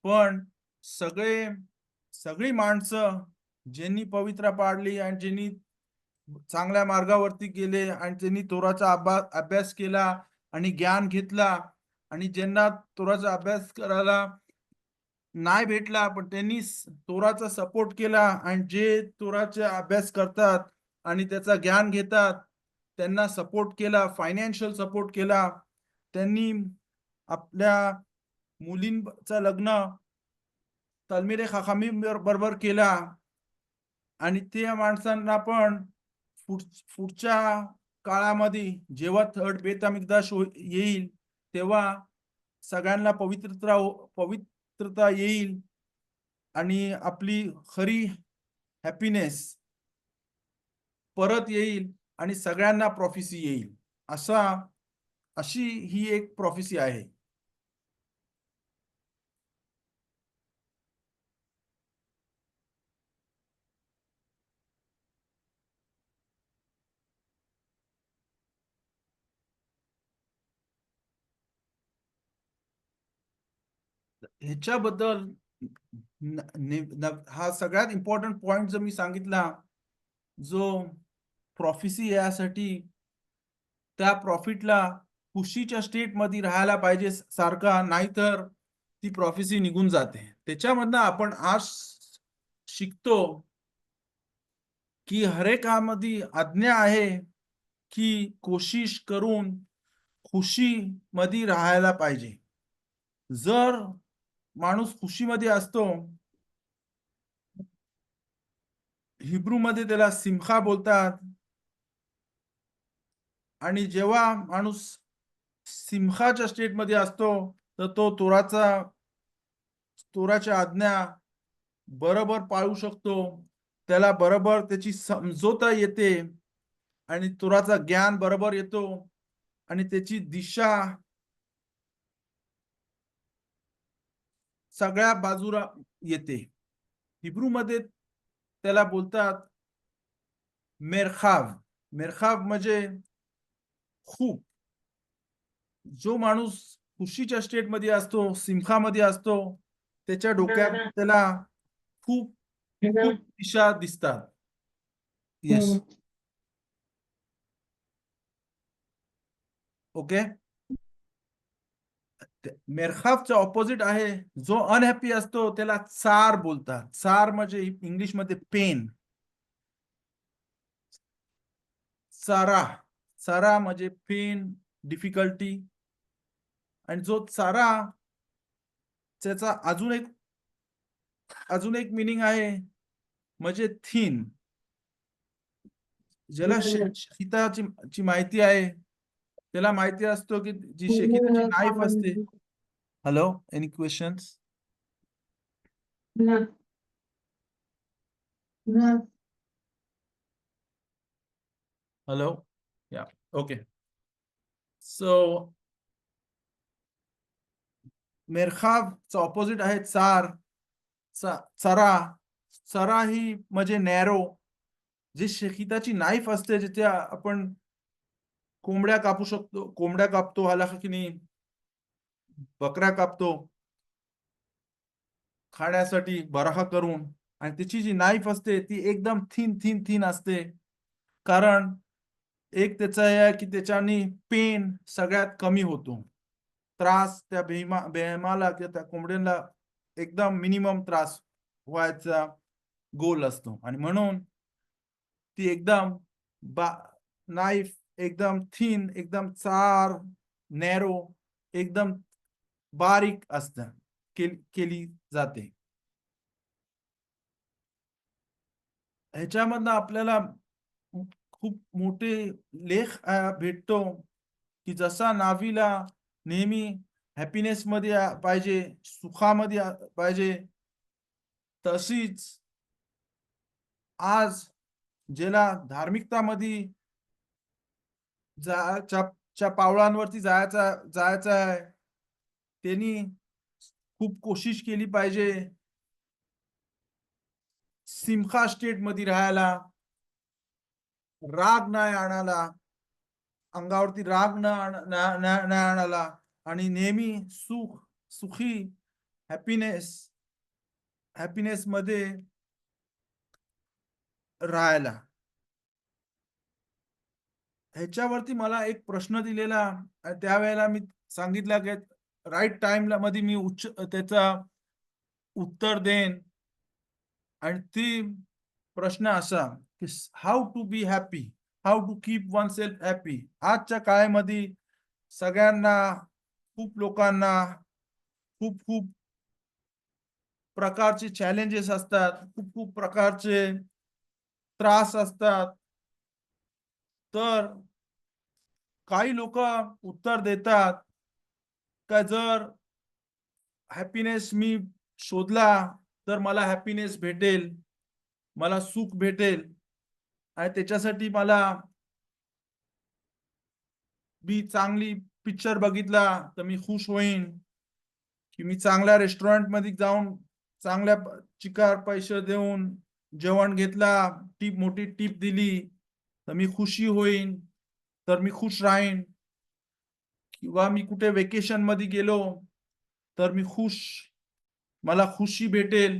Speaker 1: पण सगळी माणसं ज्यांनी पवित्र पाळली आणि ज्यांनी चांगल्या मार्गावरती गेले आणि ज्यांनी तोराचा अभ्यास केला आणि ज्ञान घेतला आणि ज्यांना तोराचा अभ्यास करायला नाही भेटला पण त्यांनी तोराचा सपोर्ट केला आणि जे तोराचा अभ्यास करतात आणि त्याचा ज्ञान घेतात त्यांना सपोर्ट केला, फायनान्शियल सपोर्ट केला. त्यांनी आपल्या मुलींचं लग्न तलमिरे खाखामी बरोबर केला आणि त्या माणसांना पण पुढच्या काळामध्ये जेव्हा थर्ड बेत मिकदाश येईल तेव्हा सगळ्यांना पवित्रता येईल आणि आपली खरी हॅपीनेस परत येईल आणि सगळ्यांना प्रॉफिसी येईल. अशी ही एक प्रॉफिसी आहे. ह्याच्याबद्दल हा सगळ्यात इम्पॉर्टंट पॉइंट जो मी सांगितला, जो प्रॉफिसी यासाठी त्या प्रॉफिटला खुशीच्या स्टेट मध्ये राहायला पाहिजे सारखा, नाहीतर ती प्रॉफिसी निघून जाते. त्याच्यामधनं आपण आज शिकतो की हर एकामध्ये आज्ञा आहे की कोशिश करून खुशी मध्ये राहायला पाहिजे. जर माणूस खुशीमध्ये असतो, हिब्रू मध्ये त्याला सिमखा बोलतात, आणि जेव्हा माणूस सिमखाच्या स्टेट मध्ये असतो तर तो तोराच्या आज्ञा बरोबर पाळू शकतो, त्याला बरोबर त्याची समजोता येते आणि तोराचा ज्ञान बरोबर येतो आणि त्याची दिशा सगळ्या बाजूला येते. हिब्रू मध्ये त्याला बोलतात मेरखाव. मेरखाव म्हणजे खूप. जो माणूस खुशीच्या स्टेट मध्ये असतो, सिमखामध्ये असतो, त्याच्या डोक्यात त्याला खूप खूप दिशा दिसतात. येस. ओके. मेरखावचं ऑपोजिट आहे, जो अनहॅपी असतो त्याला चार बोलतात. चार म्हणजे इंग्लिश मध्ये पेन. चारा, चारा म्हणजे पेन, डिफिकल्टी. आणि जो चारा त्याचा अजून एक मिनिंग आहे, म्हणजे थीन. ज्याला शेकिताची माहिती आहे त्याला माहिती असतो की जी शेकिताची नाईफ असते. Hello, any questions? हॅलो, या, ओके. सो मेरखावचं ऑपोजिट आहे चार. चरा. चरा ही म्हणजे नॅरो. जे शेकिताची नाईफ असते, जिथे आपण कोंबड्या कापू शकतो, कोंबड्या कापतो, हाला की नाही, बकऱ्या कापतो खाण्यासाठी बराह करून, आणि त्याची जी नाईफ असते ती एकदम थिन थिन थिन असते. कारण एक त्याचं आहे की त्याच्यानी पेन सगळ्यात कमी होतो. त्रास त्या बेहमाला किंवा त्या कोंबड्यांना एकदम मिनिमम त्रास व्हायचा गोल असतो, आणि म्हणून ती एकदम नाईफ एकदम थिन, एकदम चार, नॅरो, एकदम बारीक असतं केली जाते. ह्याच्यामधनं आपल्याला खूप मोठे लेख भेटतो की जसा नावीला नेहमी हॅपीनेस मध्ये पाहिजे, सुखामध्ये पाहिजे, तशीच आज ज्याला धार्मिकतामध्ये च्या पावलांवरती जायचं आहे, त्यांनी खूप कोशिश केली पाहिजे सिमखा स्टेट मध्ये राहायला, राग नाही आणायला, अंगावरती राग नाही आणायला, आणि नेहमी सुखी हॅपीनेस मध्ये राहायला. ह्याच्यावरती मला एक प्रश्न दिलेला, त्यावेळेला मी सांगितलं की राईट टाइमला मध्ये मी त्याचा उत्तर देईन. आणि ती प्रश्न असा की how to be happy, how to keep oneself happy. आजच्या काळामध्ये सगळ्यांना, खूप लोकांना खूप खूप प्रकारचे चॅलेंजेस असतात, खूप खूप प्रकारचे त्रास असतात. तर काही लोक उत्तर देतात का जर हॅपीनेस मी शोधला तर मला हॅपीनेस भेटेल, मला सुख भेटेल, आणि त्याच्यासाठी मला मी चांगली पिक्चर बघितला तर मी खुश होईन, की मी चांगल्या रेस्टॉरंट मध्ये जाऊन चांगल्या चिकार पैसे देऊन जेवण घेतला, मोठी टीप दिली तर मी खुशी होईन, तर मी खुश राहीन. किंवा मी कुठे वेकेशन मध्ये गेलो तर मला खुशी भेटेल.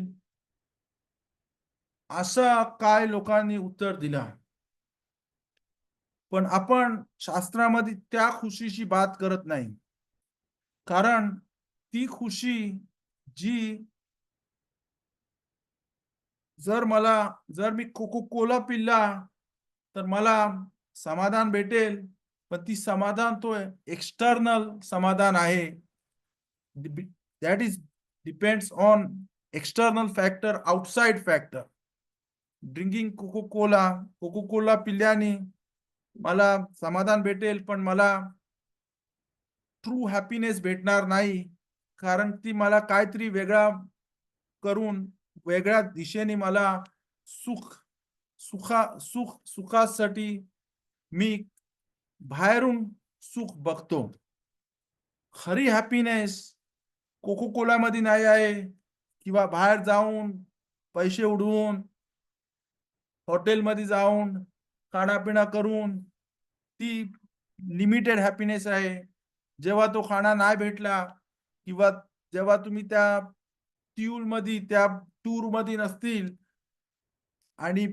Speaker 1: असं काय लोकांनी उत्तर दिला. पण आपण शास्त्रामध्ये त्या खुशीची बात करत नाही, कारण ती खुशी जी जर मी कोको कोला पिल्ला तर मला समाधान भेटेल, पण ती समाधान तो एक्सटर्नल समाधान आहे. That is depends on external factor, outside factor. Drinking Coca Cola पिल्याने मला समाधान भेटेल, पण मला ट्रू हॅपीनेस भेटणार नाही, कारण ती मला काहीतरी वेगळा करून वेगळ्या दिशेने मला सुख सुखासाठी मी बाहेरून सुख बघतो. खरी हॅपीनेस कोको कोला मध्ये नाही आहे, किंवा बाहेर जाऊन पैसे उडवून हॉटेलमध्ये जाऊन खाणापिणा करून ती लिमिटेड हॅपीनेस आहे. जेव्हा तो खाना नाही भेटला, किंवा जेव्हा तुम्ही त्या टूर मध्ये नसतील, आणि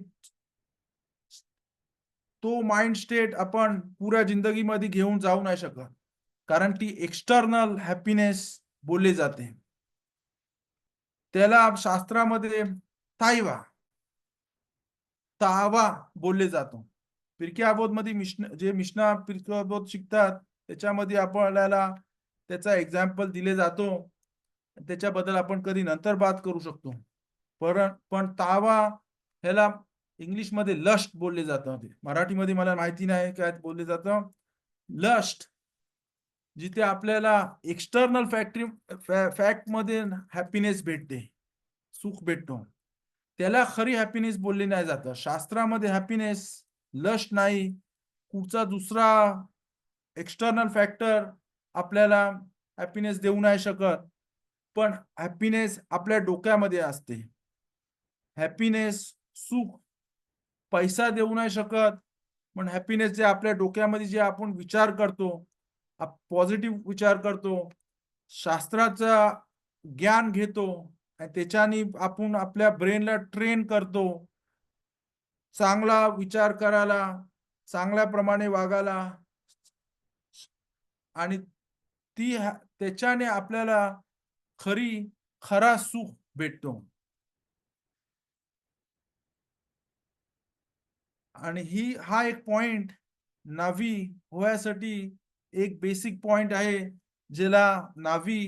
Speaker 1: तो माइंड स्टेट आपण पुऱ्या जिंदगीमध्ये घेऊन जाऊ नाही शकत, कारण ती एक्सटर्नल हॅपीनेस बोलली जाते. त्याला शास्त्रामध्ये ताइवा तावा बोलले जातो. पिरके अबोध मध्ये जे मिशना पिरके अबोध शिकतात, त्याच्यामध्ये आपल्याला त्याचा एक्झाम्पल दिले जातो. त्याच्याबद्दल आपण कधी नंतर बात करू शकतो. पण तावा ह्याला इंग्लिश मध्ये लस्ट बोलले जातं. मराठीमध्ये मला माहिती नाही काय बोलले जातं. लस्ट, जिथे आपल्याला एक्सटर्नल फॅक्ट मध्ये हॅपीनेस भेटते, सुख भेटतो, त्याला खरी हॅपीनेस बोलले नाही जात. शास्त्रामध्ये हॅपीनेस लस्ट नाही, कुठचा दुसरा एक्सटर्नल फॅक्टर आपल्याला हॅपीनेस देऊ नाही शकत, पण हॅपीनेस आपल्या डोक्यामध्ये असते. हॅपीनेस सुख पैसा देऊ नाही शकत, पण हॅपीनेस जे आपल्या डोक्यामध्ये जे आपण विचार करतो, पॉझिटिव्ह विचार करतो, शास्त्राचा ज्ञान घेतो, आणि त्याच्याने आपण आपल्या ब्रेनला ट्रेन करतो चांगला विचार करायला, चांगल्याप्रमाणे वागायला, आणि त्याच्याने आपल्याला खरा सुख भेटतो. आणि हा एक पॉइंट नावी होण्यासाठी एक बेसिक पॉइंट आहे, ज्याला नावी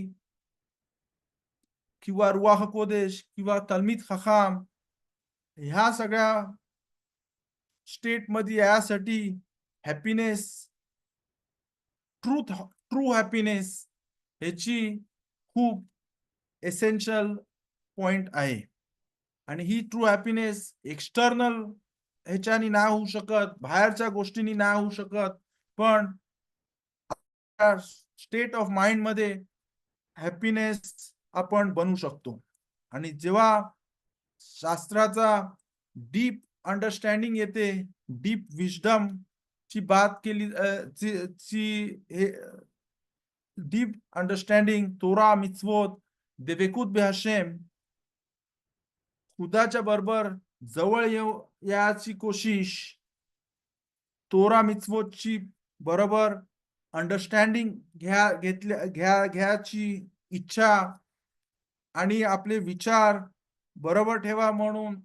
Speaker 1: किंवा रुआह कोदेश किंवा तल्मिद खखाम ह्या सगळ्या स्टेट मध्ये यासाठी हॅपीनेस, ट्रू हॅपीनेस ह्याची खूप एसेन्शियल पॉइंट आहे. आणि ही ट्रू हॅपीनेस एक्सटर्नल ह्याच्यानी नाही होऊ शकत, बाहेरच्या गोष्टींनी नाही होऊ शकत, पण स्टेट ऑफ माइंड मध्ये हॅपीनेस आपण बनवू शकतो. आणि जेव्हा शास्त्राचा डीप अंडरस्टँडिंग येते, डीप विजडम ची बात केली, डीप अंडरस्टँडिंग, तोरा मिtzvot, देवेकूत बेहशेम, खुदाच्या बरोबर जवळ याची कोशिश, तोरा मिtzvotची बरोबर अंडरस्टँडिंग घ्यायची इच्छा, आणि आपले विचार बरोबर ठेवा म्हणून,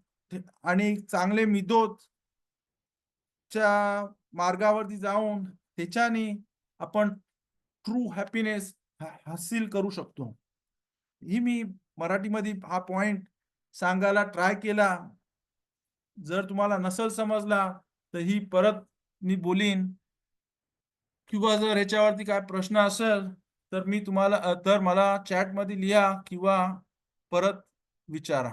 Speaker 1: आणि चांगले मिदोत च्या मार्गावरती जाऊन त्याच्याने आपण ट्रू हॅपीनेस हासिल करू शकतो. ही मी मराठीमध्ये हा पॉइंट सांगायला ट्राय केला. जर तुम्हाला नसेल समजला तर ही परत मी बोलीन, किंवा जर ह्याच्यावरती काय प्रश्न असेल तर मला चॅट मध्ये लिहा किंवा परत विचारा.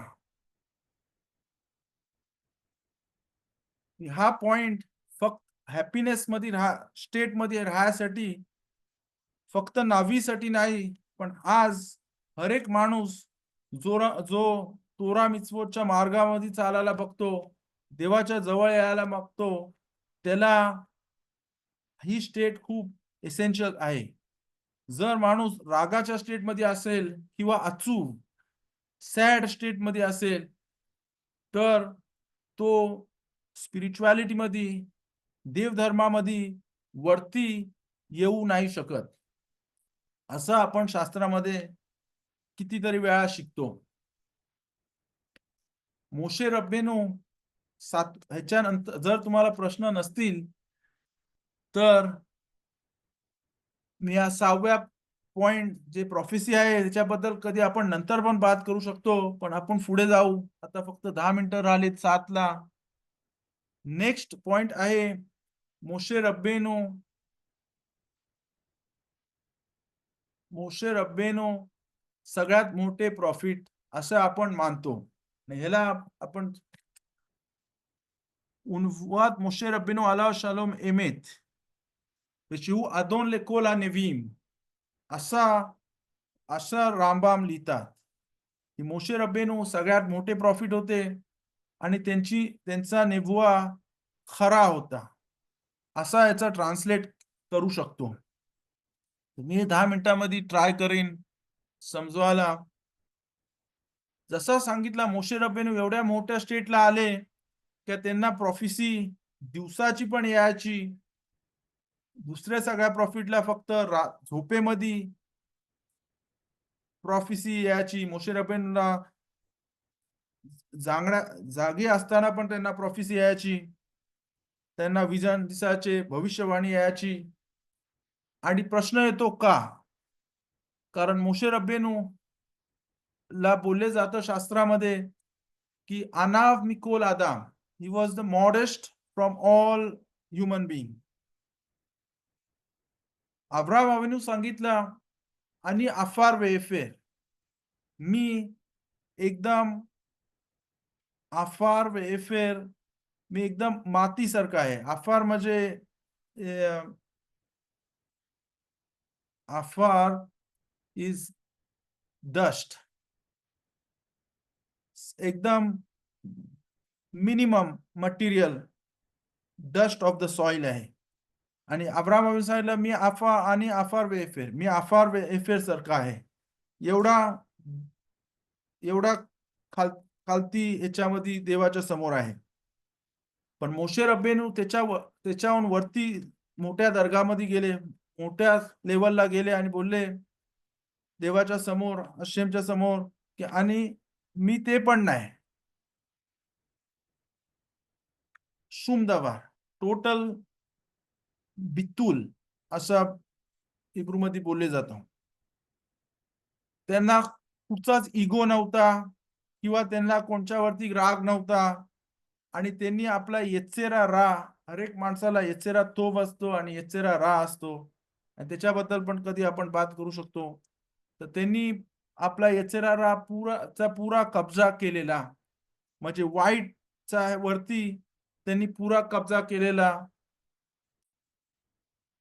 Speaker 1: हा पॉइंट फक्त हॅपीनेस मध्ये स्टेट मध्ये राहण्यासाठी फक्त नावीसाठी नाही, पण आज हर एक माणूस जो तोरा मिtzvotच्या मार्गामध्ये चालायला बघतो, देवाच्या जवळ यायला मागतो, त्याला ही स्टेट खूप एसेन्शियल आहे. जर माणूस रागाच्या स्टेट मध्ये असेल किंवा सॅड स्टेट मध्ये असेल, तर तो स्पिरिच्युअलिटी मध्ये देवधर्मामध्ये वरती येऊ नाही शकत, असं आपण शास्त्रामध्ये कितीतरी वेळा शिकतो. मोशे रब्बेनू ह्याच्यानंतर जर तुम्हाला प्रश्न नसतील तर मी या 6व्या पॉइंट जे प्रॉफेसी आहे त्याच्याबद्दल कधी आपण नंतर पण बात करू शकतो, पण आपण पुढे जाऊ. आता फक्त 10 मिनिटं राहिलेत 7ला. नेक्स्ट पॉइंट आहे मोशे रब्बेनू सगळ्यात मोठे प्रॉफिट असं आपण मानतो. ह्याला आपण उनवात मोशे रब्बेनू आला शालोम एमेत ושהוא אדון לכל הנביאים, असा रामबाम लिहितात की मोशे रब्बेनू सगळ्यात मोठे प्रॉफिट होते आणि त्यांचा नेबुआ खरा होता, असा याचा ट्रान्सलेट करू शकतो. मी 10 मिनिटांमध्ये ट्राय करेन समजवायला. जसं सांगितलं, मोशे रब्बेनू एवढ्या मोठ्या स्टेटला आले की त्यांना प्रॉफिसी दिवसाची पण यायची. दुसऱ्या सगळ्या प्रॉफिटला फक्त झोपेमध्ये प्रॉफिसी यायची. मोशे रब्बेनूला जागी असताना पण त्यांना प्रॉफिसी यायची, त्यांना विजन दिसायचे, भविष्यवाणी यायची. आणि प्रश्न येतो का? कारण मोशे रब्बेनू ला बोलले जातं शास्त्रामध्ये की अनाव मिकोल आदाम, he was the modest from all human being. Abraham अविनू सांगितलं आणि अफार वेफेर, मी एकदम अफार वेफेर, मी एकदम मातीसारखा आहे. अफार म्हणजे अफार इज डस्ट, एकदम minimum material dust of the soil आहे. आणि अब्राहम अविनू सांगितलं मी अफार वेफेर, मी अफार वेफेर सारखा आहे. एवढा खालती याच्यामध्ये देवाच्या समोर आहे. पण मोशे रब्बेनू त्याच्याहून वरती मोठ्या दर्गामध्ये गेले, मोठ्या लेवलला गेले आणि बोलले देवाच्या समोर, हशेमच्या समोर की आणि मी ते पण नाही, शुमदवा टोटल बितूल असं हिब्रूमध्ये बोलले जातं. त्यांना कुठचाच इगो नव्हता किंवा त्यांना कोणच्यावरती राग नव्हता. आणि त्यांनी आपला येचेरा रा, हर एक माणसाला येचेरा तोब असतो आणि येचेरा रा असतो, आणि त्याच्याबद्दल पण कधी आपण बात करू शकतो. तर त्यांनी आपला येचेरा रा पुरा कब्जा केलेला, म्हणजे वाईटचा वरती त्यांनी पुरा कब्जा केलेला.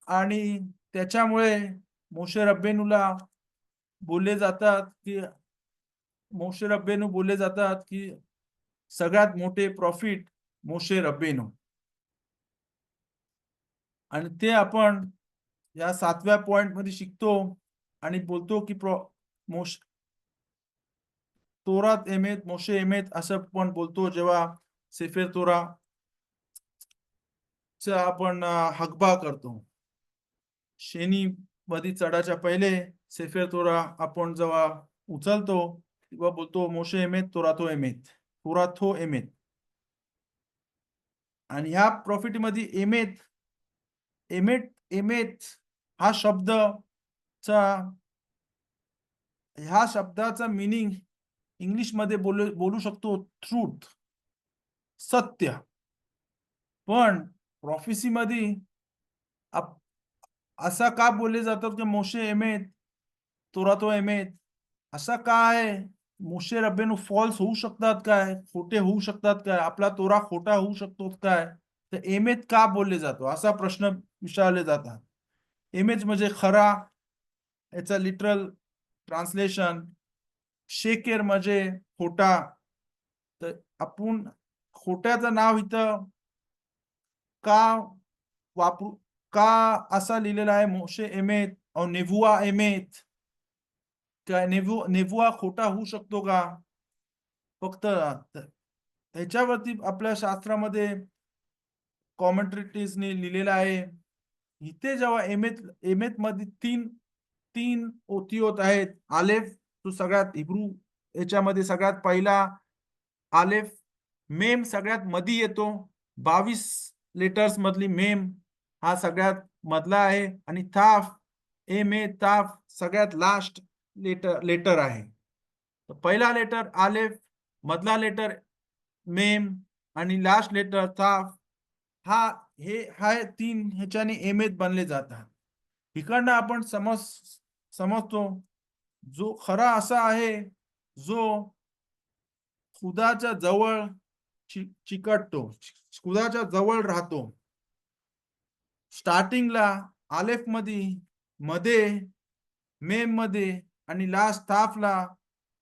Speaker 1: आणि त्याच्यामुळे मोशे रब्बेनूला बोलले जातात की सगळ्यात मोठे प्रॉफिट मोशे रब्बेनू. आणि ते आपण या 7व्या पॉइंट मध्ये शिकतो आणि बोलतो की तोरात एमेत, मोशे एमेत असं पण बोलतो जेव्हा सेफेर तोरा चा आपण हकबा करतो. शेनी मध्ये चढाच्या पहिले सेफेर तोरा आपण जेव्हा उचलतो तेव्हा बोलतो मोशे एमेत तोराथो एमेत. आणि ह्या प्रॉफिट मध्ये एमेत ह्या शब्दाचा मीनिंग इंग्लिश मध्ये बोलू शकतो ट्रूथ, सत्य. पण प्रॉफेसी मध्ये असा का बोलले जातात की मोशे एमेत तोराथो एमेत, असा का आहे? मोशे रब्बेनू फॉल्स होऊ शकतात काय, खोटे होऊ शकतात काय, आपला तोरा खोटा होऊ शकतो काय, तर एमेत का बोलले जातो असा प्रश्न विचारले जातात. एमेत म्हणजे खरा, याचा लिटरल ट्रान्सलेशन. शेकेर म्हणजे खोटा. तर आपण खोट्याचं नाव इथं का वापरू, का असा लिहिलेला आहे मोशे एमेत और नेबुआ एमेत? काय नेबुआ खोटा होऊ शकतो का? फक्त ह्याच्यावरती आपल्या शास्त्रामध्ये कॉमेंट्रेटर्सनी लिहिलेलं आहे. इथे जेव्हा एमेत मध्ये तीन ओती होत आहेत. आलेफ तो सगळ्यात हिब्रू याच्यामध्ये सगळ्यात पहिला आलेफ. मेम सगळ्यात मधी येतो. 22 लेटर्स मधली मेम हा सगळ्यात मधला आहे. आणि ताफ ताफ सगळ्यात लास्ट लेटर आहे. पहिला लेटर आलेफ, मधला लेटर मेम आणि लास्ट लेटर ताफ. हा तीन ह्याच्याने एमेत बनले जातात. इकडनं आपण समजतो जो खरा असा आहे जो खुदाच्या जवळ चिकटतो, खुदाच्या जवळ राहतो. स्टार्टिंगला आलेफ मध्ये मेम मध्ये आणि लास्ट ताफला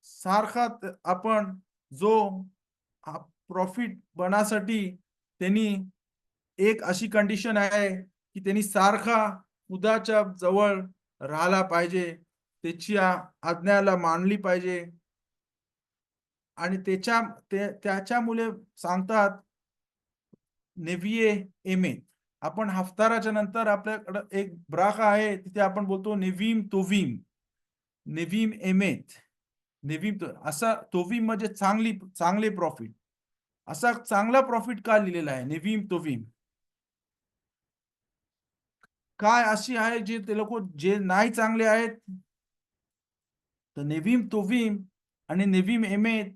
Speaker 1: सारखा आपण जो प्रॉफिट बनासाठी त्यांनी एक अशी कंडिशन आहे की त्यांनी सारखा खुदाच्या जवळ राहायला पाहिजे, त्याची आज्ञाला मानली पाहिजे. आणि त्याच्यामुळे सांगतात नेव्हिये एमेत. आपण हफ्ताराच्या नंतर आपल्याकडे एक ब्राखा आहे, तिथे आपण बोलतो नेव्हीम तोवीम, नेव्हीम एमेत, असा तोवीम म्हणजे चांगले प्रॉफिट. असा चांगला प्रॉफिट का लिहिलेला आहे नेव्हीम तोवीम? काय अशी आहे जे ते लोक जे नाही चांगले आहेत? तर नेव्हीम तोवीम आणि नेव्हीम एमेत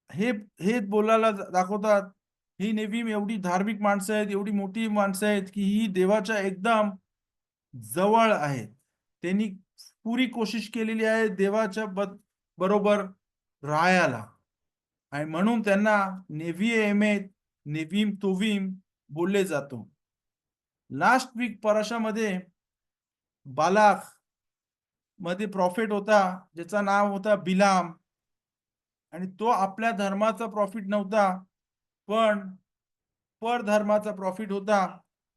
Speaker 1: हे बोलायला दाखवतात ही नेव्हीम एवढी धार्मिक माणसं आहेत, एवढी मोठी माणसं आहेत की ही देवाच्या एकदम जवळ आहेत. त्यांनी पुरी कोशिश केलेली आहे देवाच्या बरोबर राहायला, आणि म्हणून त्यांना नेव्हिये एमेत, नेव्हीम तोवीम बोलले जातो. लास्ट वीक पराशामध्ये बालाक मध्ये प्रॉफिट होता ज्याचं नाव होता बिलाम. आणि तो आपल्या धर्माचा प्रॉफिट नव्हता, पण परधर्माचा प्रॉफिट होता.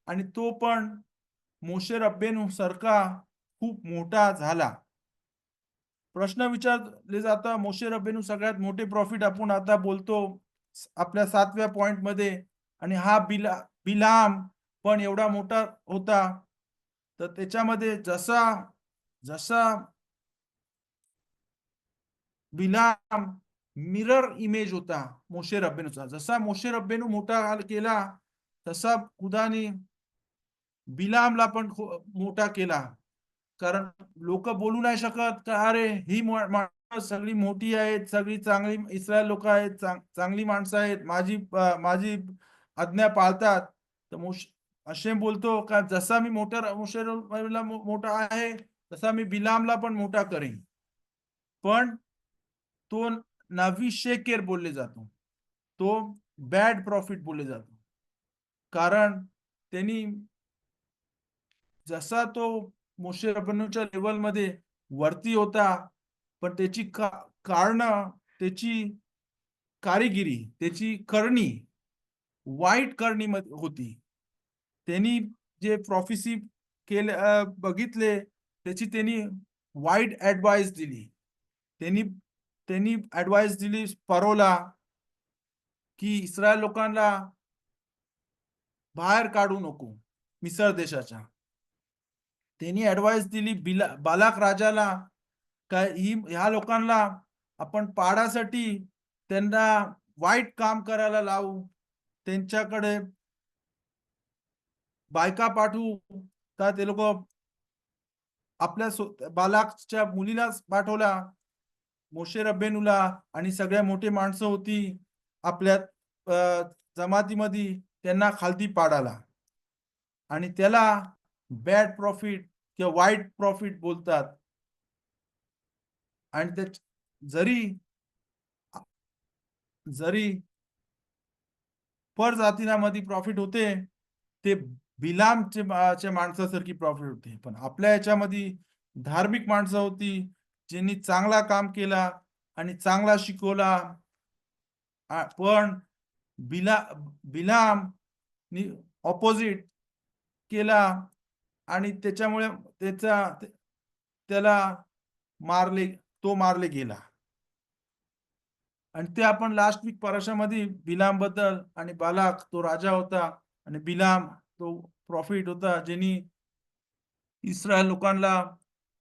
Speaker 1: आणि तो पण मोशे रब्बेनू सारखा खूप मोठा झाला. प्रश्न विचारले जाता मोशे रब्बेनू सगळ्यात मोठे प्रॉफिट आपण आता बोलतो आपल्या 7व्या पॉइंट मध्ये. आणि हा बिलाम पण एवढा मोठा होता. तर त्याच्यामध्ये जसा जसा बिलाम मिरर इमेज होता मोशे रब्बेनूचा, जसा मोशे रब्बेनू मोठा केला तसा खुदाने बिलामला पण मोठा केला. कारण लोक बोलू नाही शकत का अरे ही माणसं सगळी मोठी आहेत, सगळी चांगली इस्रायल लोक आहेत, चांगली माणसं आहेत, माझी आज्ञा पाळतात. तर असे बोलतो का जसा मी मोशेला मोठा आहे तसा मी बिलामला पण मोठा करेन. पण तो नावी शेकेर बोलले जातो, तो बॅड प्रॉफिट बोलले जातो. कारण त्यांनी जसा तो मोशे रब्बेनूच्या लेवलमध्ये वरती होता, पण त्याची कारण, त्याची कारिगिरी, त्याची करणी वाईट करणी होती. त्यांनी जे प्रॉफिसी बघितले त्याची त्यांनी वाईट ऍडवाइस दिली. त्यांनी ऍडवाइस दिली फरोला की इस्रायल लोकांना बाहेर काढू नको मिसर देशाच्या. त्यांनी ऍडवाइस दिली बालाक राजाला काय ह्या लोकांना आपण पाडासाठी त्यांना वाईट काम करायला लावू, त्यांच्याकडे बायका पाठवू. का ते लोक आपल्या बालाकच्या मुलीला पाठवला मोशे रब्बेनूला, आणि सगळ्या मोठी माणसं होती आपल्या जमातीमध्ये त्यांना खालती पाडाला. आणि त्याला बॅड प्रॉफिट किंवा वाईट प्रॉफिट बोलतात. आणि ते जरी पर जातीमध्ये प्रॉफिट होते ते बिलामचे माणसासारखी प्रॉफिट होते. पण आपल्या याच्यामध्ये धार्मिक माणसं होती ज्यांनी चांगला काम केला आणि चांगला शिकवला. पण बिलाम ऑपोजिट केला आणि त्याच्यामुळे त्याला मारले गेला. आणि ते आपण लास्ट वीक पराशामध्ये बिलाम बद्दल, आणि बालाक तो राजा होता आणि बिलाम तो प्रॉफिट होता, ज्यांनी इस्रायल लोकांना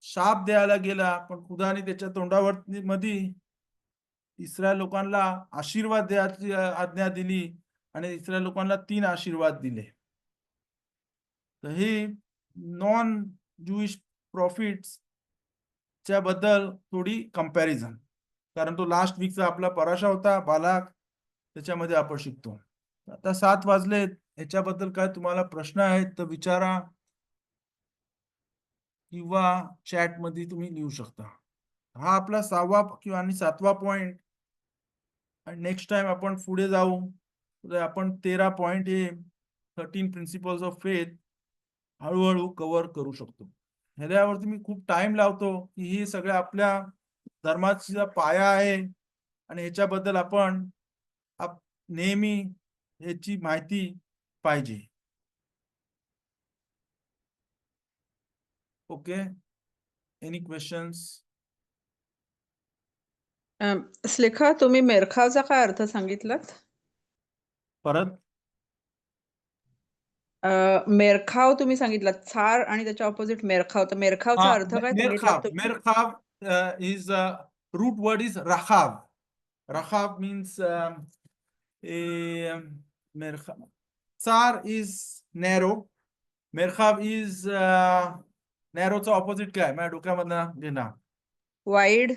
Speaker 1: शाप द्यायला गेला, पण खुदाने त्याच्या तोंडावर मध्ये इस्रायल लोकांना आशीर्वाद द्यायची आज्ञा दिली आणि इस्रायल लोकांना 3 आशीर्वाद दिले. तर हे नॉन ज्यूइश प्रॉफिट्स च्या बद्दल थोडी कंपॅरिझन, कारण तो लास्ट वीकचा आपला पराशा होता बालाक, त्याच्यामध्ये आपण शिकतो. आता 7 वाजलेत. याच्याबद्दल काय तुम्हाला प्रश्न आहेत तर विचारा किंवा चॅट मध्ये तुम्ही लिहू शकता. हा आपला 6वा किंवा आणि 7वा पॉइंट, आणि नेक्स्ट टाइम आपण पुढे जाऊ तर आपण 13 पॉइंट हे 13 प्रिन्सिपल्स ऑफ फेथ हळूहळू कव्हर करू शकतो. ह्याच्यावरती मी खूप टाइम लावतो की ही सगळ्या आपल्या धर्माचा पाया आहे आणि ह्याच्याबद्दल आपण नेहमी ह्याची माहिती पाहिजे. Okay, any questions?
Speaker 3: स्लेखा, तुम्ही मेरखावचा काय अर्थ सांगितलात?
Speaker 1: परत
Speaker 3: मेरखाव तुम्ही सांगितलात, चार आणि त्याच्या ऑपोजिट मेरखाव. तर मेरखावचा अर्थ काय सांगितलात तुम्ही?
Speaker 1: मेरखाव is root word is rachav. Rachav means merchav. Tsar is narrow. Merchav is narrowचा ऑपोजिट काय? माझ्या डोक्यामधनं घेणार.
Speaker 3: वाईड.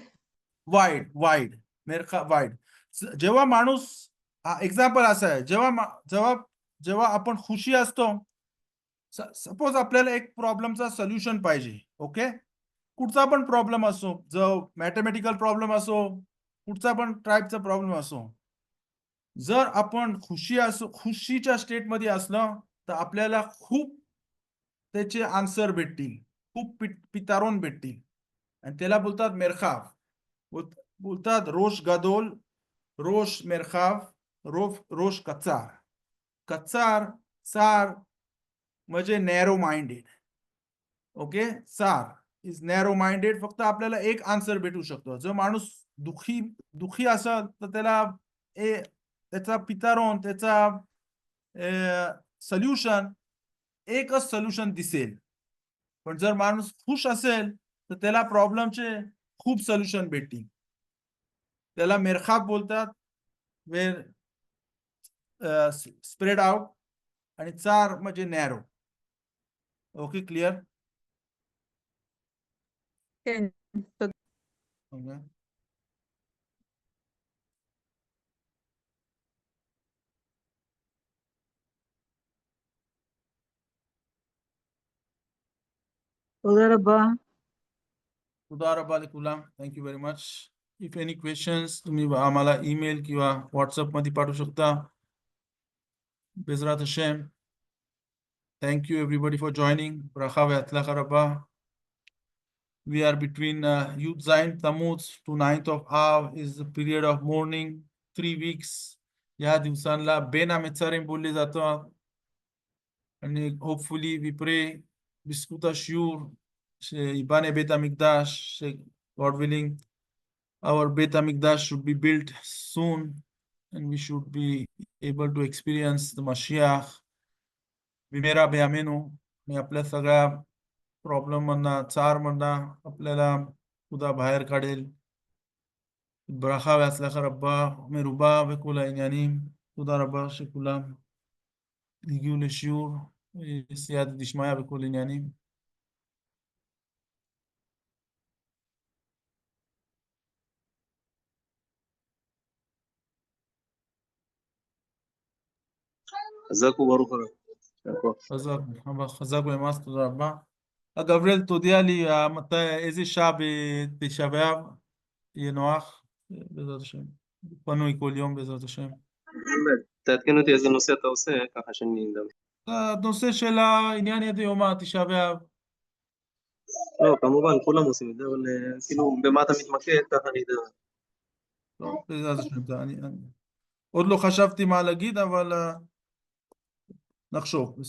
Speaker 1: वाईड. मेरखाव वाईड. जेव्हा माणूस, एक्झाम्पल असं आहे, जेव्हा आपण खुशी असतो, सपोज आपल्याला एक प्रॉब्लेमचा सोल्युशन पाहिजे. ओके, कुठचा पण प्रॉब्लेम असो, जो मॅथमॅटिकल प्रॉब्लेम असो, कुठचा पण टाईपचा प्रॉब्लेम असो, जर आपण खुशीच्या स्टेटमध्ये असलं तर आपल्याला खूप त्याचे आन्सर भेटतील, खूप पितारोन भेटतील, आणि त्याला बोलतात मेरखाव. बोलतात रोष गदोल, रोष मेरखाव, रोष कचार. चार म्हणजे नॅरो माइंडेड. ओके, चार इज नॅरो माइंडेड. फक्त आपल्याला एक आन्सर भेटू शकतो. जो माणूस दुखी असेल तर त्याचा पितारोन, त्याचा सोल्युशन, एकच सोल्युशन दिसेल. पण जर माणूस खुश असेल तर त्याला प्रॉब्लेमचे खूप सोल्युशन भेटतील. त्याला मेरखाब बोलतात, वेर स्प्रेड आउट, आणि चार म्हणजे नॅरो. Okay, clear? Okay.
Speaker 3: תודה רבה.
Speaker 1: तोदा रब्बा लेकुलाम. Thank you very much. If any questions तुम्ही आम्हाला ईमेल किंवा व्हॉट्सअप मध्ये पाठवू शकता. बेजरात Hashem. Thank you everybody for joining. Bracha ve'atzlacha rabba. We are between Yud Zayin Tammuz to 9th of Av is the period of mourning, 3 weeks. या दिवसांना बेन आमेचारेम बोलले जातात. आणि hopefully we pray biskuta shiur ibane Bet HaMikdash, God willing, our Bet HaMikdash should be built soon and we should be able to experience the Mashiach. Bimera be'amenu. मी आपल्या सगळ्या problem मधना, चार मधना आपल्याला खुदा बाहेर काढेल. ברכה והצלחה רבה מרובה בכל העניינים. תודה רבה שכולם הגיעו לשיעור, סייעתא דשמיא בכל עניינים.
Speaker 4: חזק וברוך
Speaker 1: חזק ומאמץ, תודה רבה. גבריאל, תודיע לי איזה שעה בתשעה באב יהיה נוח, בעזרת השם. פנוי כל יום בעזרת השם.
Speaker 4: תעדכן אותי איזה נושא אתה עושה, ככה שאני אדע.
Speaker 1: הנושא של העניין ידי יומא, תשעה באב.
Speaker 4: לא, כמובן, כולם עושים את זה, אבל כאילו, במה אתה מתמקד, ככה אני אדע.
Speaker 1: לא, בעזרת השם. עוד לא חשבתי מה להגיד, אבל נחשוב.